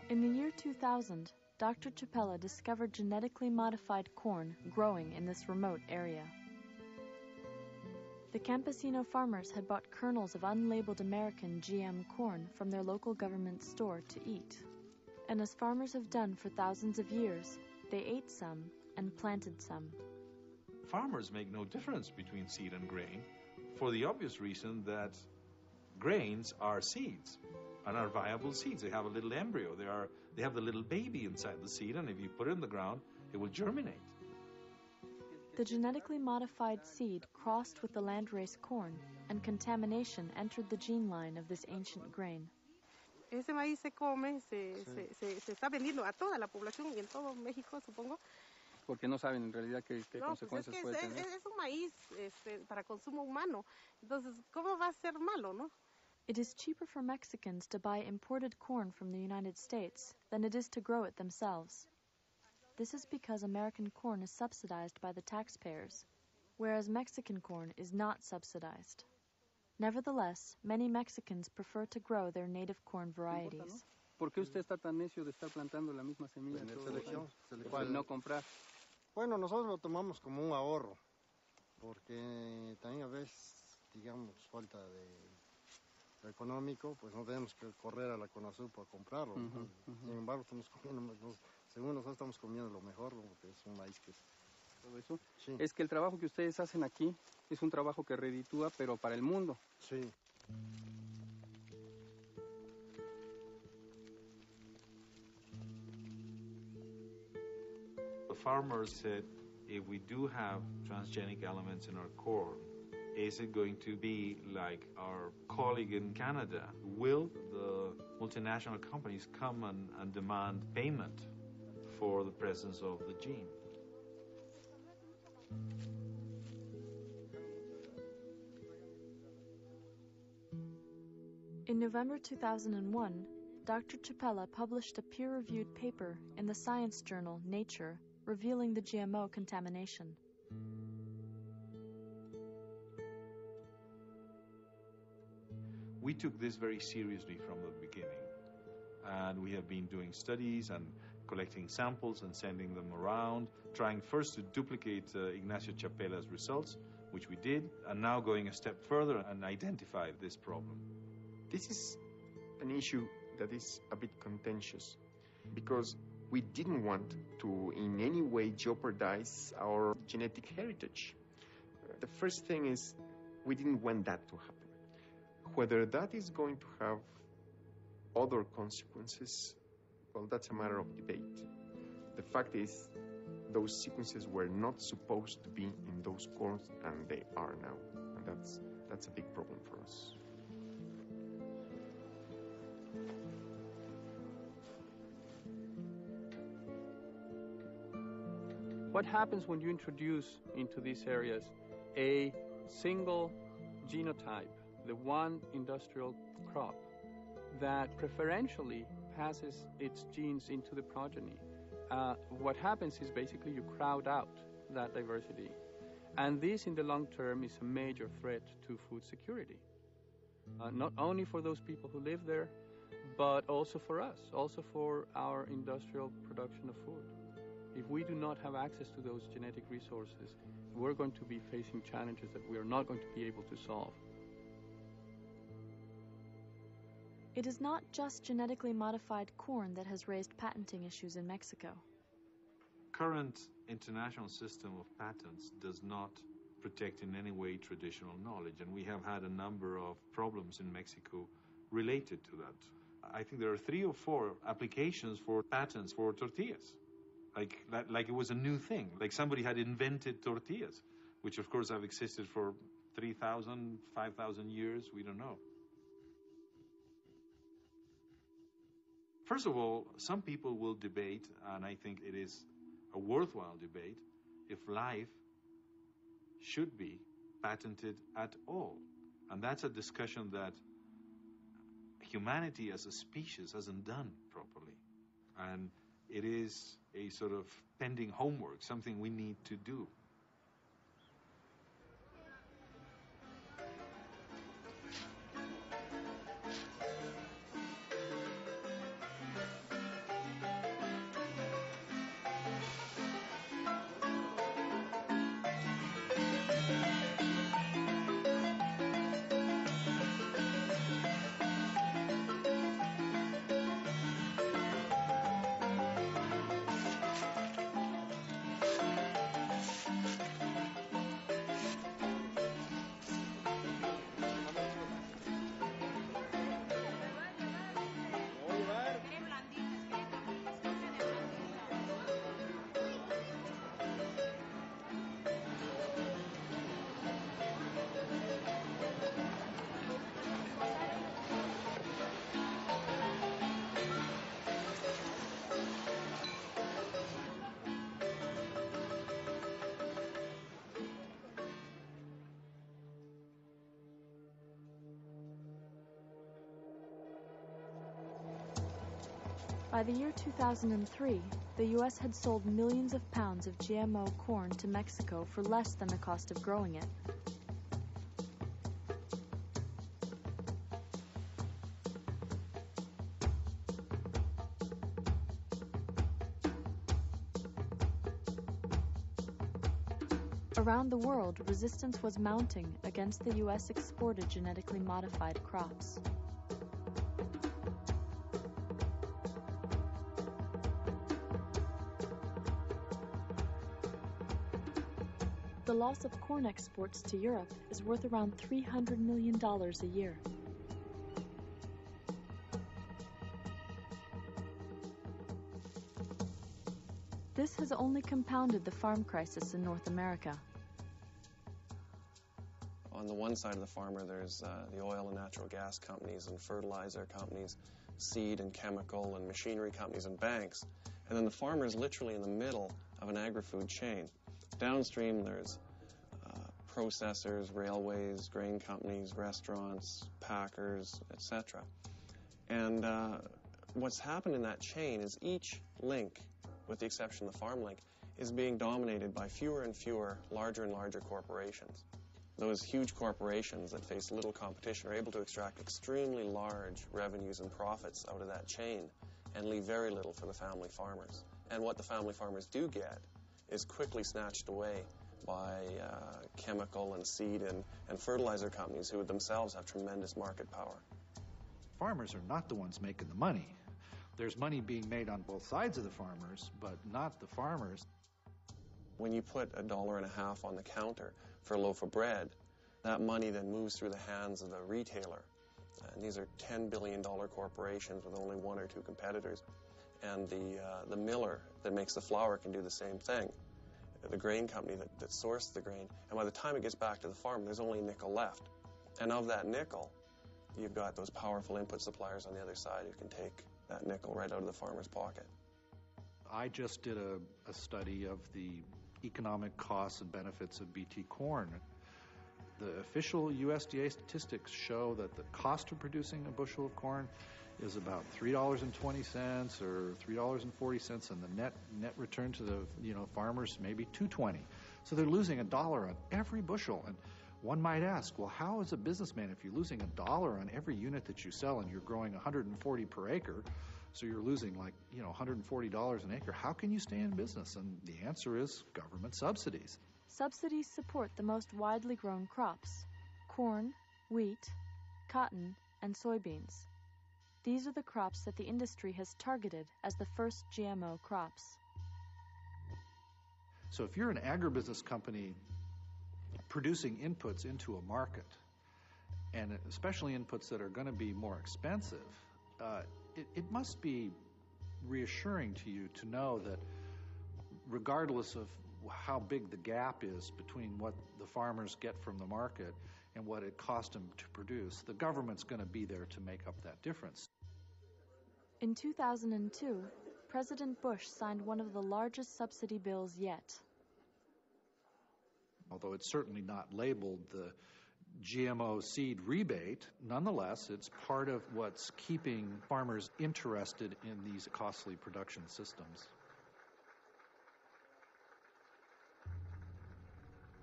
In the year 2000, Dr. Chapella discovered genetically modified corn growing in this remote area. The campesino farmers had bought kernels of unlabeled American GM corn from their local government store to eat. And as farmers have done for thousands of years, they ate some and planted some. Farmers make no difference between seed and grain for the obvious reason that grains are seeds and are viable seeds. They have a little embryo. They have the little baby inside the seed, and if you put it in the ground, it will germinate. The genetically modified seed crossed with the landrace corn, and contamination entered the gene line of this ancient grain. Ese maíz se come, se está vendiendo a toda la población y en todo México, supongo. Porque no saben en realidad qué consecuencias puede tener. Es un maíz para consumo humano. Entonces, ¿cómo va a ser malo, no? It is cheaper for Mexicans to buy imported corn from the United States than it is to grow it themselves. This is because American corn is subsidized by the taxpayers, whereas Mexican corn is not subsidized. Nevertheless, many Mexicans prefer to grow their native corn varieties. ¿Por qué usted está tan necio de estar plantando la misma semilla? ¿Cuál no comprar? Bueno, nosotros lo tomamos como un ahorro, porque también a veces, digamos, falta de económico, pues no tenemos que correr a la CONASUR para comprarlo. Sin embargo, estamos comiendo, según nosotros estamos comiendo lo mejor, porque es un maíz que es... Todo eso. Sí. Es que el trabajo que ustedes hacen aquí es un trabajo que reditúa, pero para el mundo. Sí. The farmers said, if we do have transgenic elements in our corn, is it going to be like our colleague in Canada? Will the multinational companies come and demand payment for the presence of the gene? In November 2001, Dr. Chapela published a peer-reviewed paper in the science journal Nature revealing the GMO contamination. We took this very seriously from the beginning, and we have been doing studies and collecting samples and sending them around, trying first to duplicate Ignacio Chapela's results, which we did, and now going a step further and identify this problem. This is an issue that is a bit contentious because we didn't want to in any way jeopardize our genetic heritage. The first thing is we didn't want that to happen. Whether that is going to have other consequences, well, that's a matter of debate. The fact is, those sequences were not supposed to be in those corns, and they are now. And that's a big problem for us. What happens when you introduce into these areas a single genotype, the one industrial crop, that preferentially passes its genes into the progeny? What happens is basically you crowd out that diversity. And this, in the long term, is a major threat to food security. Not only for those people who live there, but also for us, also for our industrial production of food. If we do not have access to those genetic resources, we're going to be facing challenges that we are not going to be able to solve. It is not just genetically modified corn that has raised patenting issues in Mexico. Current international system of patents does not protect in any way traditional knowledge, and we have had a number of problems in Mexico related to that. I think there are 3 or 4 applications for patents for tortillas. Like it was a new thing, like somebody had invented tortillas, which of course have existed for 3,000, 5,000 years, we don't know. First of all, some people will debate, and I think it is a worthwhile debate, if life should be patented at all. And that's a discussion that humanity as a species hasn't done properly. And it is a sort of pending homework, something we need to do. By the year 2003, the U.S. had sold millions of pounds of GMO corn to Mexico for less than the cost of growing it. Around the world, resistance was mounting against the U.S. exported genetically modified crops. The loss of corn exports to Europe is worth around $300 million a year. This has only compounded the farm crisis in North America. On the one side of the farmer, there's the oil and natural gas companies and fertilizer companies, seed and chemical and machinery companies and banks. And then the farmer is literally in the middle of an agri-food chain. Downstream, there's processors, railways, grain companies, restaurants, packers, etc. And what's happened in that chain is each link, with the exception of the farm link, is being dominated by fewer and fewer, larger and larger corporations. Those huge corporations that face little competition are able to extract extremely large revenues and profits out of that chain and leave very little for the family farmers. And what the family farmers do get is quickly snatched away by chemical and seed and fertilizer companies who themselves have tremendous market power. Farmers are not the ones making the money. There's money being made on both sides of the farmers, but not the farmers. When you put $1.50 on the counter for a loaf of bread, that money then moves through the hands of the retailer. And these are $10 billion corporations with only one or two competitors. And the miller that makes the flour can do the same thing. The grain company that sourced the grain. And by the time it gets back to the farm, there's only a nickel left. And of that nickel, you've got those powerful input suppliers on the other side who can take that nickel right out of the farmer's pocket. I just did a study of the economic costs and benefits of BT corn. The official USDA statistics show that the cost of producing a bushel of corn is about $3.20 or $3.40, and the net return to the farmers maybe $2.20. So they're losing $1 on every bushel. And one might ask, well, how is a businessman, if you're losing $1 on every unit that you sell and you're growing 140 per acre, so you're losing $140 an acre, how can you stay in business? And the answer is government subsidies. Subsidies support the most widely grown crops: corn, wheat, cotton, and soybeans. These are the crops that the industry has targeted as the first GMO crops. So if you're an agribusiness company producing inputs into a market, and especially inputs that are going to be more expensive, it must be reassuring to you to know that regardless of how big the gap is between what the farmers get from the market and what it cost them to produce, the government's going to be there to make up that difference. In 2002, President Bush signed one of the largest subsidy bills yet. Although it's certainly not labeled the GMO seed rebate, nonetheless, it's part of what's keeping farmers interested in these costly production systems.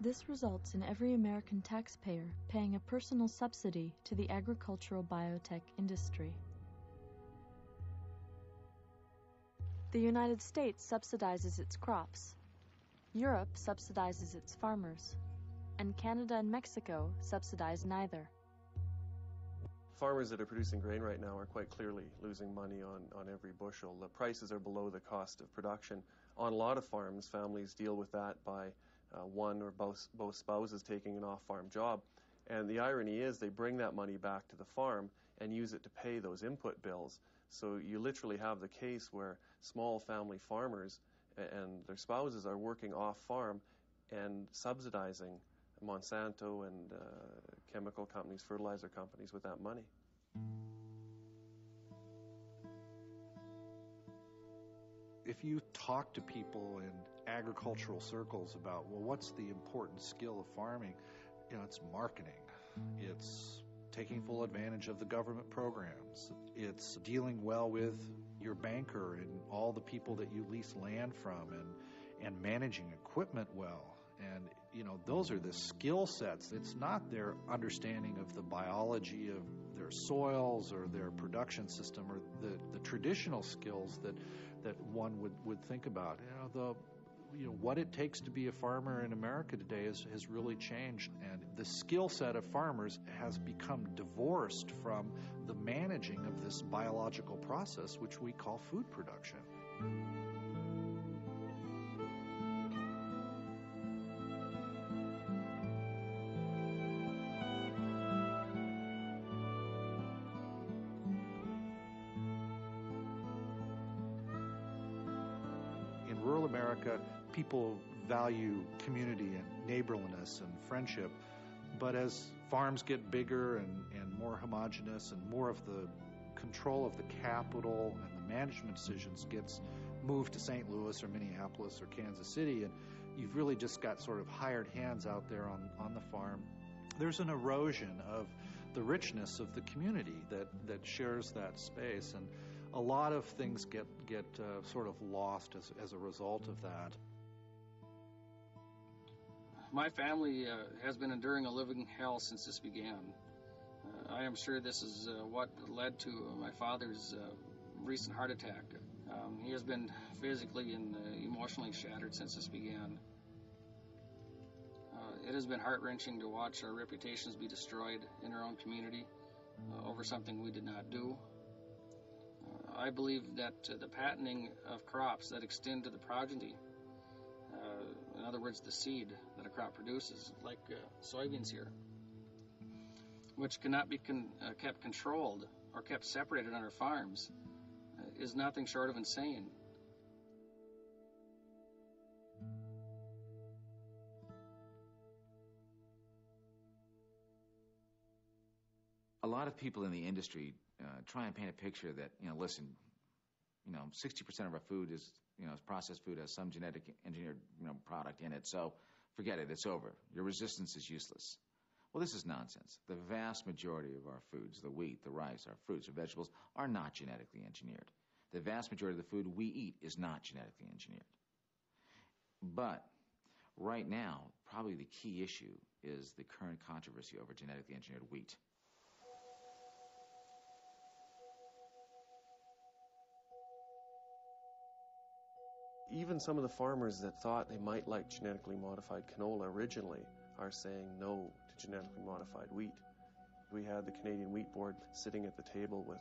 This results in every American taxpayer paying a personal subsidy to the agricultural biotech industry. The United States subsidizes its crops. Europe subsidizes its farmers. And Canada and Mexico subsidize neither. Farmers that are producing grain right now are quite clearly losing money on every bushel. The prices are below the cost of production. On a lot of farms, families deal with that by one or both spouses taking an off-farm job. And the irony is they bring that money back to the farm and use it to pay those input bills. So you literally have the case where small family farmers and their spouses are working off-farm and subsidizing Monsanto and chemical companies, fertilizer companies with that money. If you talk to people in agricultural circles about, well, what's the important skill of farming? It's marketing. It's taking full advantage of the government programs. It's dealing well with your banker and all the people that you lease land from and managing equipment well. And, those are the skill sets. It's not their understanding of the biology of their soils or their production system or the traditional skills that one would think about. What it takes to be a farmer in America today has really changed, and the skill set of farmers has become divorced from the managing of this biological process, which we call food production. America, people value community and neighborliness and friendship. But as farms get bigger and more homogeneous and more of the control of the capital and the management decisions gets moved to St. Louis or Minneapolis or Kansas City, and you've really just got sort of hired hands out there on the farm, there's an erosion of the richness of the community that shares that space. And a lot of things get sort of lost as a result of that. My family has been enduring a living hell since this began. I am sure this is what led to my father's recent heart attack. He has been physically and emotionally shattered since this began. It has been heart-wrenching to watch our reputations be destroyed in our own community over something we did not do. I believe that the patenting of crops that extend to the progeny, in other words, the seed that a crop produces, like soybeans here, which cannot be kept controlled or kept separated on our farms, is nothing short of insane. A lot of people in the industry try and paint a picture that, listen, 60% of our food is, processed food has some genetic engineered, product in it. So forget it. It's over. Your resistance is useless. Well, this is nonsense. The vast majority of our foods, the wheat, the rice, our fruits, our vegetables, are not genetically engineered. The vast majority of the food we eat is not genetically engineered. But right now, probably the key issue is the current controversy over genetically engineered wheat. Even some of the farmers that thought they might like genetically modified canola originally are saying no to genetically modified wheat. We had the Canadian Wheat Board sitting at the table with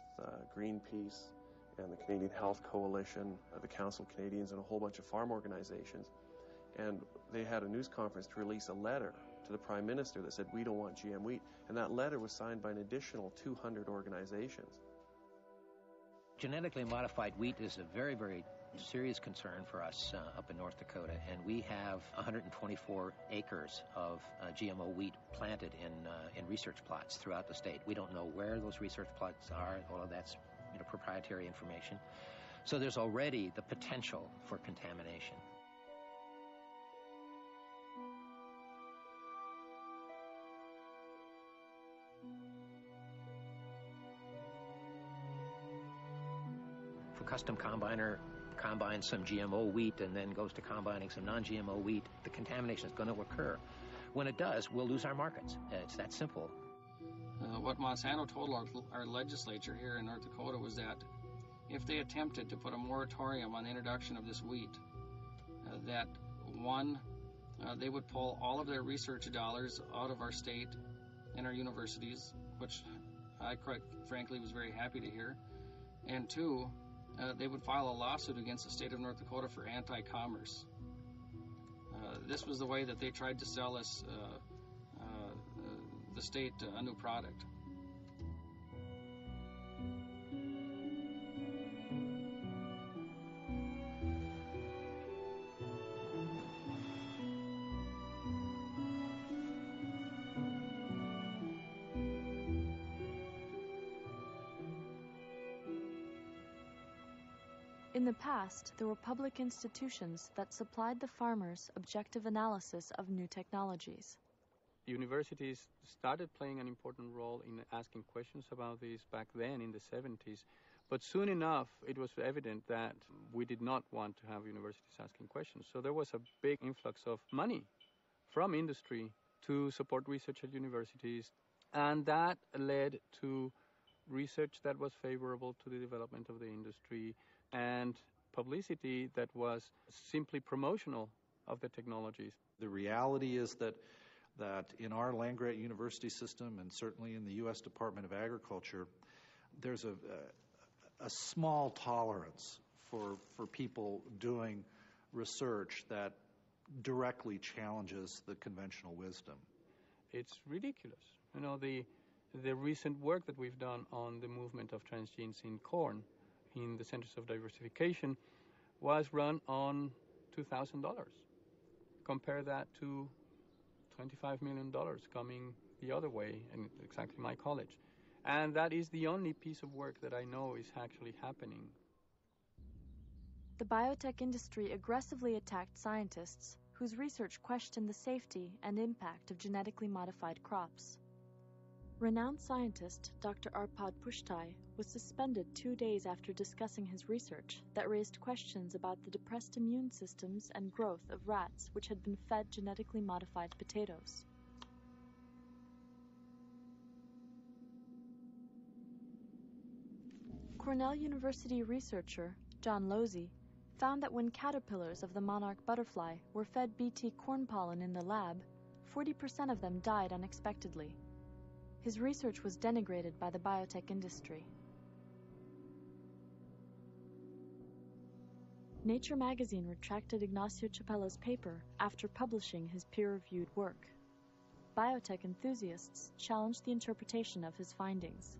Greenpeace and the Canadian Health Coalition, the Council of Canadians, and a whole bunch of farm organizations. And they had a news conference to release a letter to the Prime Minister that said, we don't want GM wheat. And that letter was signed by an additional 200 organizations. Genetically modified wheat is a very, very serious concern for us up in North Dakota, and we have 124 acres of GMO wheat planted in research plots throughout the state. We don't know where those research plots are, although that's proprietary information. So there's already the potential for contamination. If a custom combiner combines some GMO wheat and then goes to combining some non-GMO wheat, the contamination is going to occur. When it does, we'll lose our markets. It's that simple. What Monsanto told our legislature here in North Dakota was that if they attempted to put a moratorium on the introduction of this wheat, that one, they would pull all of their research dollars out of our state and our universities, which I quite frankly was very happy to hear, and two, they would file a lawsuit against the state of North Dakota for anti-commerce. This was the way that they tried to sell us, the state, a new product. In the past, there were public institutions that supplied the farmers objective analysis of new technologies. Universities started playing an important role in asking questions about this back then in the 70s, but soon enough it was evident that we did not want to have universities asking questions. So there was a big influx of money from industry to support research at universities, and that led to research that was favorable to the development of the industry and publicity that was simply promotional of the technologies. The reality is that in our land-grant university system, and certainly in the U.S. Department of Agriculture, there's a small tolerance for people doing research that directly challenges the conventional wisdom. It's ridiculous. You know, the recent work that we've done on the movement of transgenes in corn in the Centers of Diversification was run on $2,000. Compare that to $25 million coming the other way in exactly my college. And that is the only piece of work that I know is actually happening. The biotech industry aggressively attacked scientists whose research questioned the safety and impact of genetically modified crops. Renowned scientist Dr. Arpad Pushtai was suspended 2 days after discussing his research that raised questions about the depressed immune systems and growth of rats which had been fed genetically modified potatoes. Cornell University researcher John Losey found that when caterpillars of the monarch butterfly were fed Bt corn pollen in the lab, 40% of them died unexpectedly. His research was denigrated by the biotech industry. Nature magazine retracted Ignacio Chapella's paper after publishing his peer-reviewed work. Biotech enthusiasts challenged the interpretation of his findings.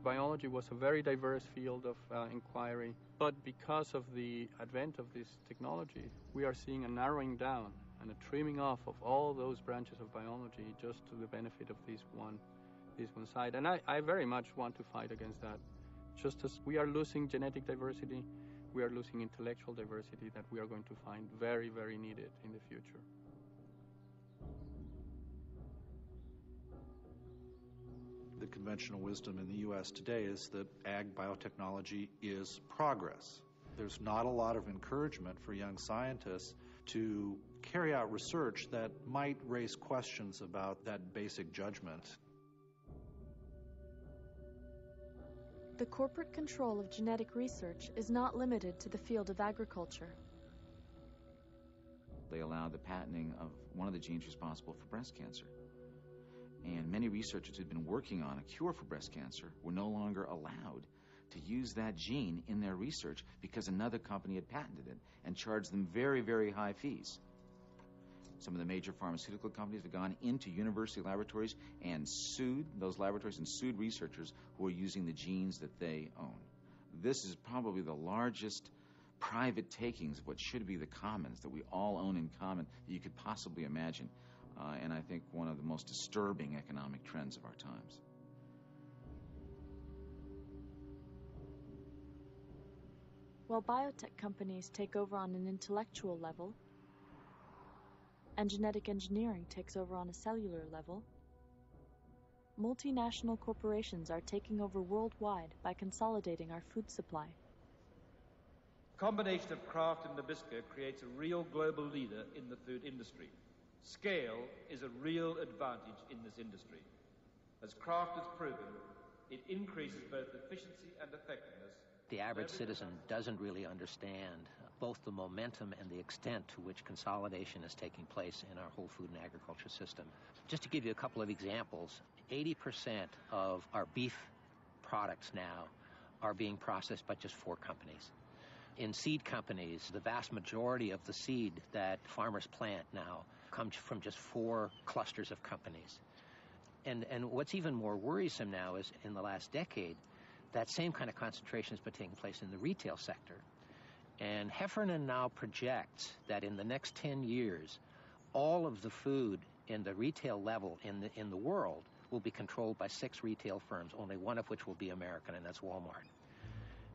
Biology was a very diverse field of inquiry, but because of the advent of this technology, we are seeing a narrowing down and a trimming off of all those branches of biology just to the benefit of this one side. And I very much want to fight against that. Just as we are losing genetic diversity, we are losing intellectual diversity that we are going to find very, very needed in the future. The conventional wisdom in the U.S. today is that ag biotechnology is progress. There's not a lot of encouragement for young scientists to carry out research that might raise questions about that basic judgment. The corporate control of genetic research is not limited to the field of agriculture. They allowed the patenting of one of the genes responsible for breast cancer. And many researchers who'd been working on a cure for breast cancer were no longer allowed to use that gene in their research because another company had patented it and charged them very, very high fees. Some of the major pharmaceutical companies have gone into university laboratories and sued those laboratories and sued researchers who are using the genes that they own. This is probably the largest private takings of what should be the commons that we all own in common that you could possibly imagine. And I think one of the most disturbing economic trends of our times. While biotech companies take over on an intellectual level, and genetic engineering takes over on a cellular level, multinational corporations are taking over worldwide by consolidating our food supply. The combination of Kraft and Nabisco creates a real global leader in the food industry. Scale is a real advantage in this industry. As Kraft has proven, it increases both efficiency and effectiveness. The average citizen doesn't really understand both the momentum and the extent to which consolidation is taking place in our whole food and agriculture system. Just to give you a couple of examples, 80% of our beef products now are being processed by just 4 companies. In seed companies, the vast majority of the seed that farmers plant now comes from just 4 clusters of companies. And what's even more worrisome now is in the last decade, that same kind of concentration has been taking place in the retail sector. And Heffernan now projects that in the next 10 years, all of the food in the retail level in the world will be controlled by 6 retail firms, only one of which will be American, and that's Walmart.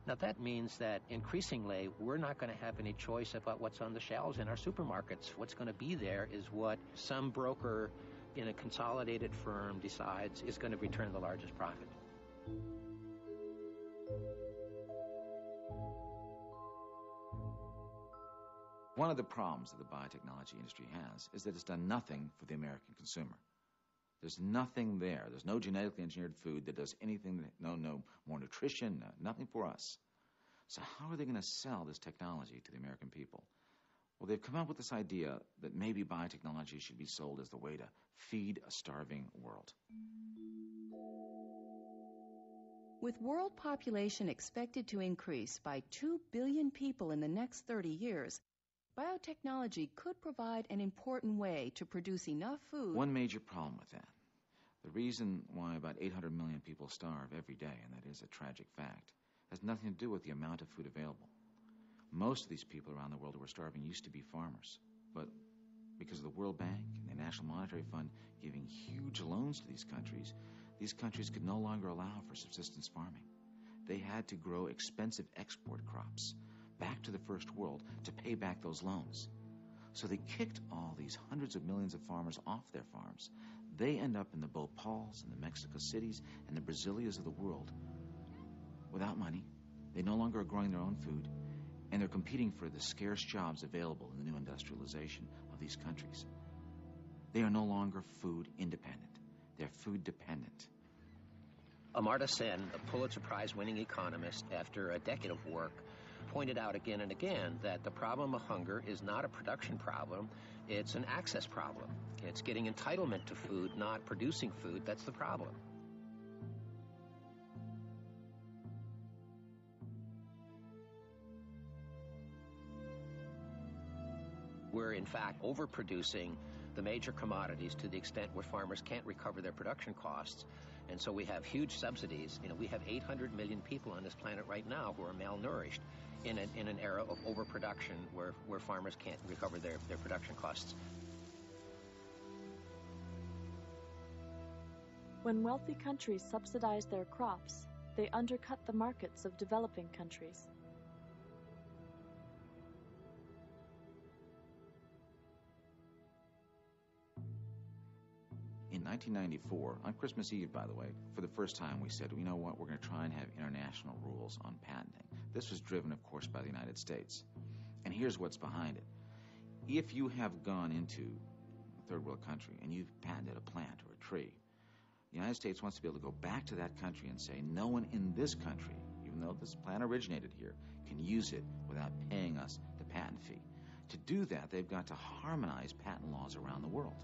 Now, that means that increasingly, we're not going to have any choice about what's on the shelves in our supermarkets. What's going to be there is what some broker in a consolidated firm decides is going to return the largest profit. One of the problems that the biotechnology industry has is that it's done nothing for the American consumer. There's nothing there. There's no genetically engineered food that does anything, no more nutrition, nothing for us. So how are they going to sell this technology to the American people? Well, they've come up with this idea that maybe biotechnology should be sold as the way to feed a starving world. With world population expected to increase by 2 billion people in the next 30 years, biotechnology could provide an important way to produce enough food. One major problem with that, the reason why about 800 million people starve every day, and that is a tragic fact, has nothing to do with the amount of food available. Most of these people around the world who are starving used to be farmers. But because of the World Bank and the National Monetary Fund giving huge loans to these countries could no longer allow for subsistence farming. They had to grow expensive export crops back to the First World to pay back those loans. So they kicked all these hundreds of millions of farmers off their farms. They end up in the Bhopals and the Mexico cities and the Brasilias of the world without money. They no longer are growing their own food, and they're competing for the scarce jobs available in the new industrialization of these countries. They are no longer food independent. They're food dependent. Amartya Sen, a Pulitzer Prize-winning economist, after a decade of work, pointed out again and again that the problem of hunger is not a production problem, it's an access problem. It's getting entitlement to food, not producing food, that's the problem. We're in fact overproducing the major commodities to the extent where farmers can't recover their production costs. And so we have huge subsidies. We have 800 million people on this planet right now who are malnourished in an era of overproduction where farmers can't recover their production costs. When wealthy countries subsidize their crops, they undercut the markets of developing countries. In 1994, on Christmas Eve, by the way, for the first time we said, you know what, we're going to try and have international rules on patenting. This was driven, of course, by the United States. And here's what's behind it. If you have gone into a third world country and you've patented a plant or a tree, the United States wants to be able to go back to that country and say, no one in this country, even though this plant originated here, can use it without paying us the patent fee. To do that, they've got to harmonize patent laws around the world.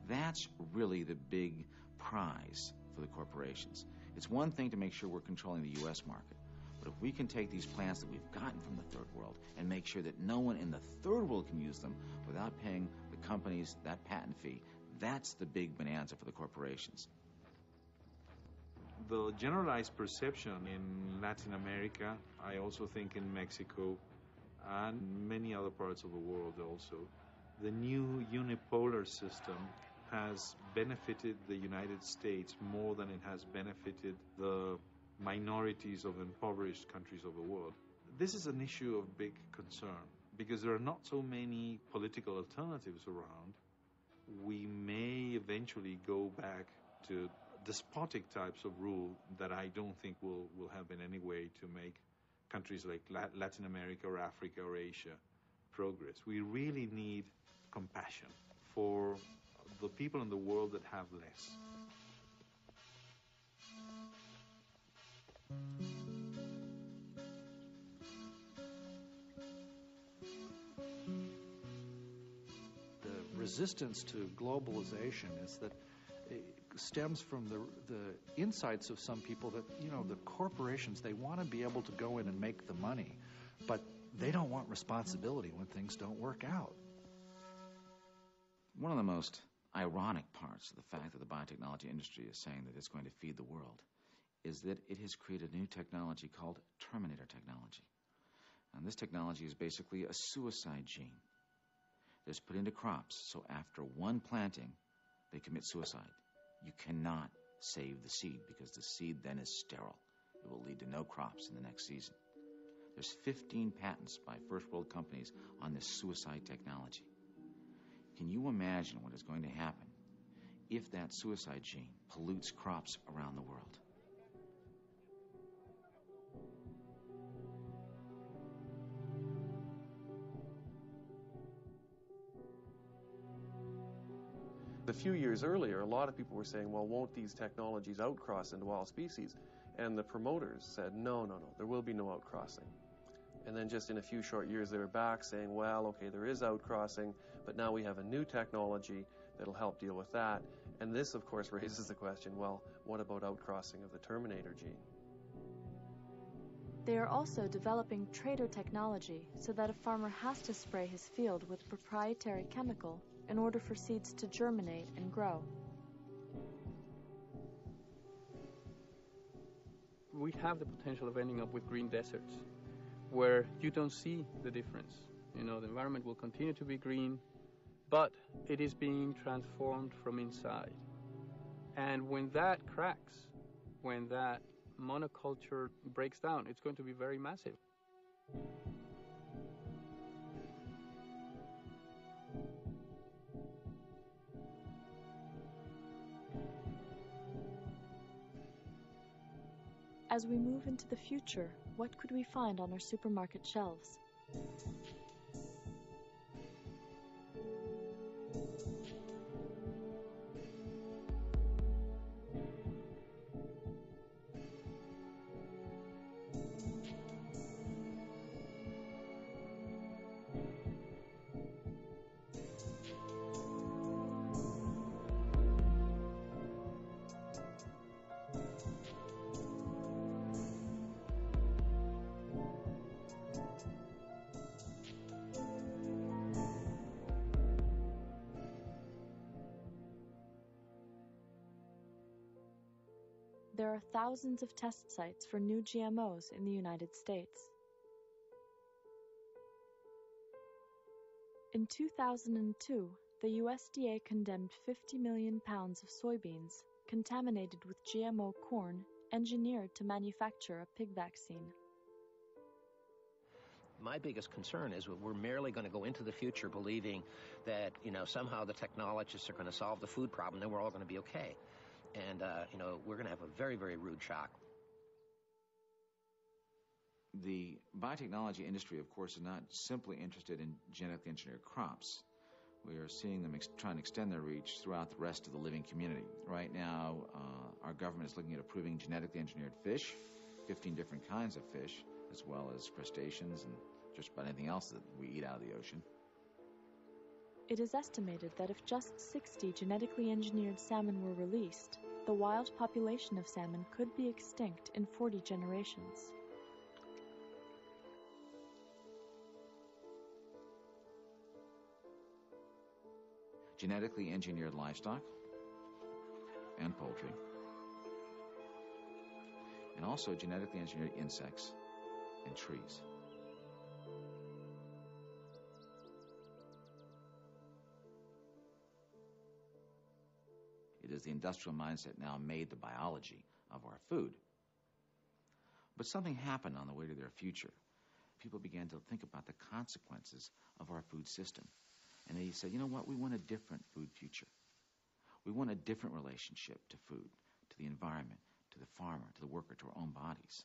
That's really the big prize for the corporations. It's one thing to make sure we're controlling the U.S. market, but if we can take these plants that we've gotten from the third world and make sure that no one in the third world can use them without paying the companies that patent fee, that's the big bonanza for the corporations. The generalized perception in Latin America, I also think in Mexico, and many other parts of the world also, the new unipolar system has benefited the United States more than it has benefited the minorities of impoverished countries of the world. This is an issue of big concern because there are not so many political alternatives around. We may eventually go back to despotic types of rule that I don't think will help in any way to make countries like Latin America or Africa or Asia progress. We really need compassion for the people in the world that have less. The resistance to globalization is that it stems from the insights of some people that, the corporations, they want to be able to go in and make the money, but they don't want responsibility when things don't work out. One of the most ironic parts of the fact that the biotechnology industry is saying that it's going to feed the world is that it has created a new technology called Terminator technology. And this technology is basically a suicide gene that's put into crops, so after one planting, they commit suicide. You cannot save the seed because the seed then is sterile. It will lead to no crops in the next season. There's 15 patents by first world companies on this suicide technology. Can you imagine what is going to happen if that suicide gene pollutes crops around the world? A few years earlier, a lot of people were saying, well, won't these technologies outcross into wild species? And the promoters said, no, there will be no outcrossing. And then just in a few short years, they were back saying, well, okay, there is outcrossing, but now we have a new technology that'll help deal with that. And this, of course, raises the question, well, what about outcrossing of the Terminator gene? They are also developing trader technology so that a farmer has to spray his field with a proprietary chemical in order for seeds to germinate and grow. We have the potential of ending up with green deserts. where you don't see the difference. You know, the environment will continue to be green, but it is being transformed from inside. And when that cracks, when that monoculture breaks down, it's going to be very massive. As we move into the future, what could we find on our supermarket shelves? There are thousands of test sites for new GMOs in the United States. In 2002, the USDA condemned 50 million pounds of soybeans contaminated with GMO corn engineered to manufacture a pig vaccine. My biggest concern is we're merely going to go into the future believing that, somehow the technologists are going to solve the food problem, then we're all going to be okay. And, we're going to have a very, very rude shock. The biotechnology industry, of course, is not simply interested in genetically engineered crops. We are seeing them trying to extend their reach throughout the rest of the living community. Right now, our government is looking at approving genetically engineered fish, 15 different kinds of fish, as well as crustaceans and just about anything else that we eat out of the ocean. It is estimated that if just 60 genetically engineered salmon were released, the wild population of salmon could be extinct in 40 generations. Genetically engineered livestock and poultry, and also genetically engineered insects and trees. It is the industrial mindset now made the biology of our food. But something happened on the way to their future. People began to think about the consequences of our food system. And they said, you know what, we want a different food future. We want a different relationship to food, to the environment, to the farmer, to the worker, to our own bodies.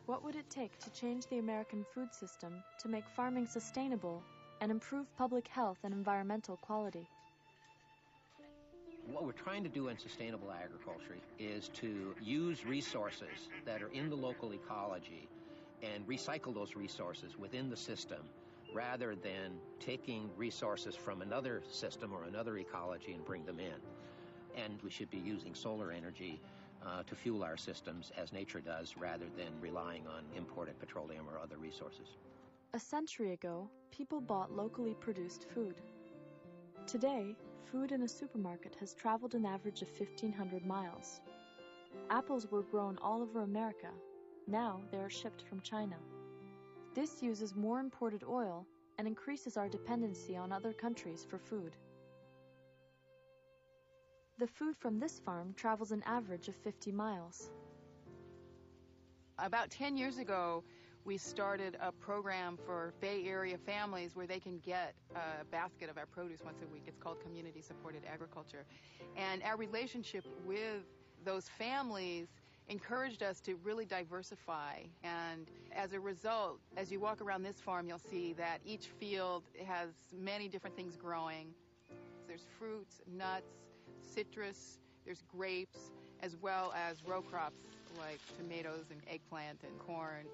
What would it take to change the American food system to make farming sustainable and improve public health and environmental quality? What we're trying to do in sustainable agriculture is to use resources that are in the local ecology and recycle those resources within the system rather than taking resources from another system or another ecology and bring them in. And we should be using solar energy to fuel our systems as nature does rather than relying on imported petroleum or other resources. A century ago, people bought locally produced food. Today, food in a supermarket has traveled an average of 1,500 miles. Apples were grown all over America. Now they are shipped from China. This uses more imported oil and increases our dependency on other countries for food. The food from this farm travels an average of 50 miles. About 10 years ago, we started a program for Bay Area families where they can get a basket of our produce once a week. It's called community-supported agriculture. And our relationship with those families encouraged us to really diversify. And as a result, as you walk around this farm, you'll see that each field has many different things growing. There's fruits, nuts, citrus, there's grapes, as well as row crops like tomatoes and eggplant and corn.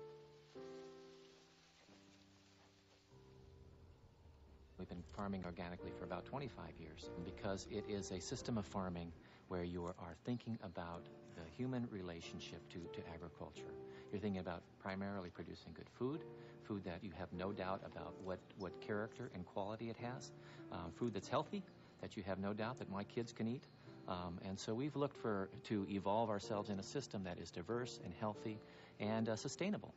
We've been farming organically for about 25 years because it is a system of farming where you are thinking about the human relationship to agriculture. You're thinking about primarily producing good food that you have no doubt about what character and quality it has, food that's healthy, that you have no doubt that my kids can eat, And so we've looked to evolve ourselves in a system that is diverse and healthy and sustainable.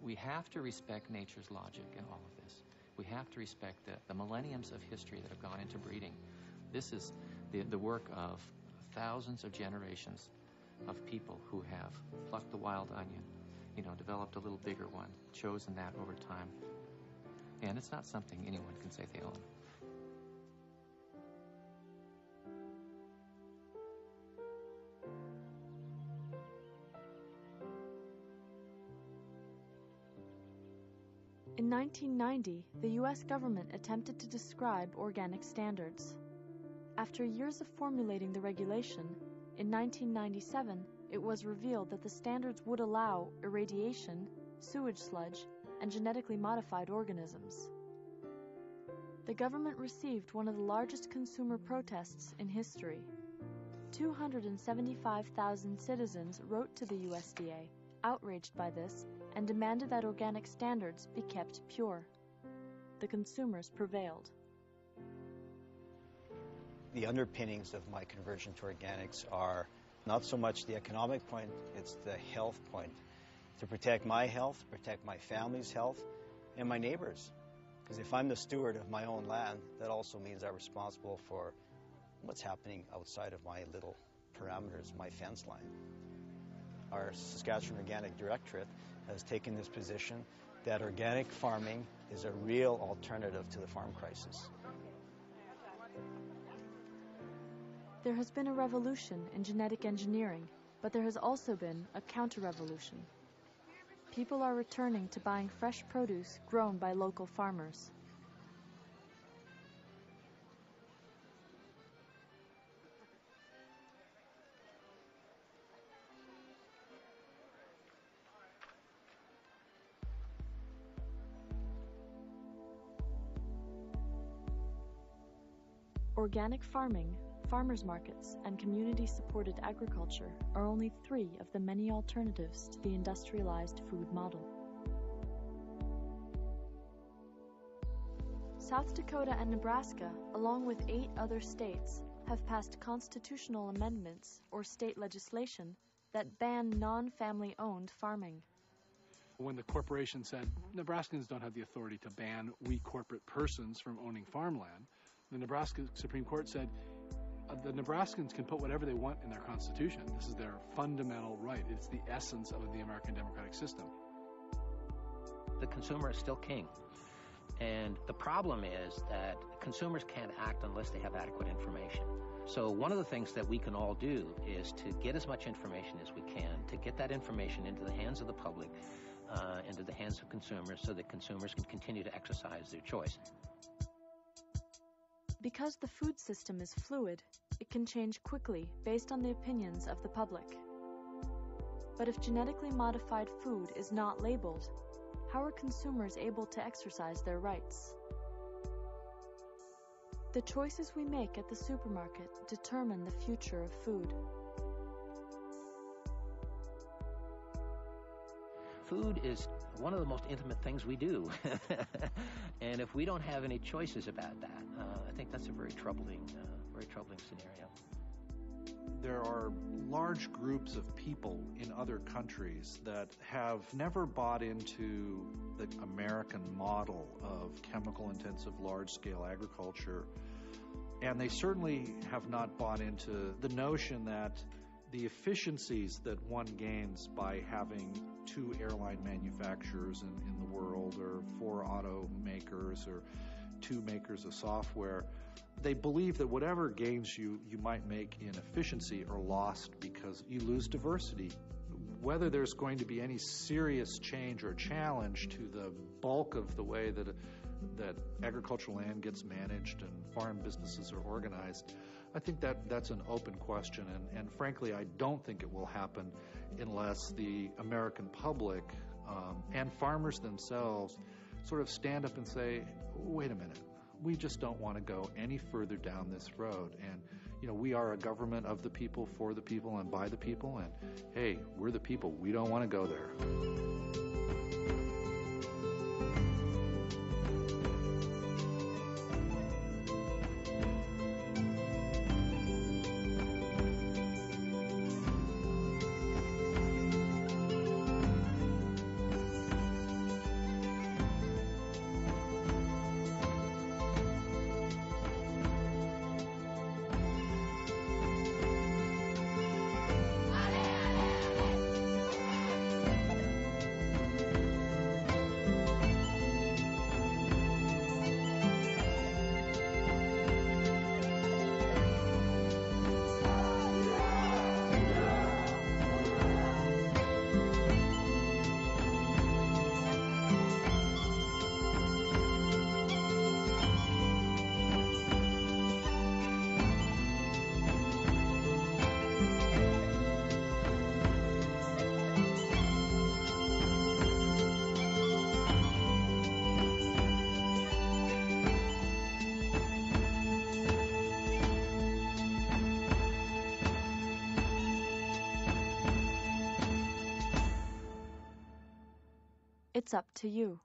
We have to respect nature's logic in all of this. We have to respect the millenniums of history that have gone into breeding. This is the work of thousands of generations of people who have plucked the wild onion, developed a little bigger one, chosen that over time. And it's not something anyone can say they own. In 1990, the U.S. government attempted to describe organic standards. After years of formulating the regulation, in 1997, it was revealed that the standards would allow irradiation, sewage sludge, and genetically modified organisms. The government received one of the largest consumer protests in history. 275,000 citizens wrote to the USDA, outraged by this, and demanded that organic standards be kept pure. The consumers prevailed. The underpinnings of my conversion to organics are not so much the economic point, it's the health point. To protect my health, protect my family's health, and my neighbors. Because if I'm the steward of my own land, that also means I'm responsible for what's happening outside of my little parameters, my fence line. Our Saskatchewan Organic Directorate has taken this position that organic farming is a real alternative to the farm crisis. There has been a revolution in genetic engineering, but there has also been a counter-revolution. People are returning to buying fresh produce grown by local farmers. Organic farming, farmers markets, and community-supported agriculture are only 3 of the many alternatives to the industrialized food model. South Dakota and Nebraska, along with 8 other states, have passed constitutional amendments or state legislation that ban non-family-owned farming. When the corporation said Nebraskans don't have the authority to ban we corporate persons from owning farmland, the Nebraska Supreme Court said the Nebraskans can put whatever they want in their constitution. This is their fundamental right. It's the essence of the American democratic system. The consumer is still king. And the problem is that consumers can't act unless they have adequate information. So one of the things that we can all do is to get as much information as we can, to get that information into the hands of the public, into the hands of consumers, so that consumers can continue to exercise their choice. Because the food system is fluid, it can change quickly based on the opinions of the public. But if genetically modified food is not labeled, how are consumers able to exercise their rights? The choices we make at the supermarket determine the future of food. Food is one of the most intimate things we do. And if we don't have any choices about that, I think that's a very troubling scenario. There are large groups of people in other countries that have never bought into the American model of chemical-intensive large-scale agriculture, and they certainly have not bought into the notion that the efficiencies that one gains by having 2 airline manufacturers in the world, or 4 automakers, or 2 makers of software, they believe that whatever gains you might make in efficiency are lost because you lose diversity. Whether there's going to be any serious change or challenge to the bulk of the way that agricultural land gets managed and farm businesses are organized, I think that's an open question, and frankly, I don't think it will happen unless the American public and farmers themselves sort of stand up and say, wait a minute, we just don't want to go any further down this road. And, we are a government of the people, for the people, and by the people, and hey, we're the people. We don't want to go there. It's up to you.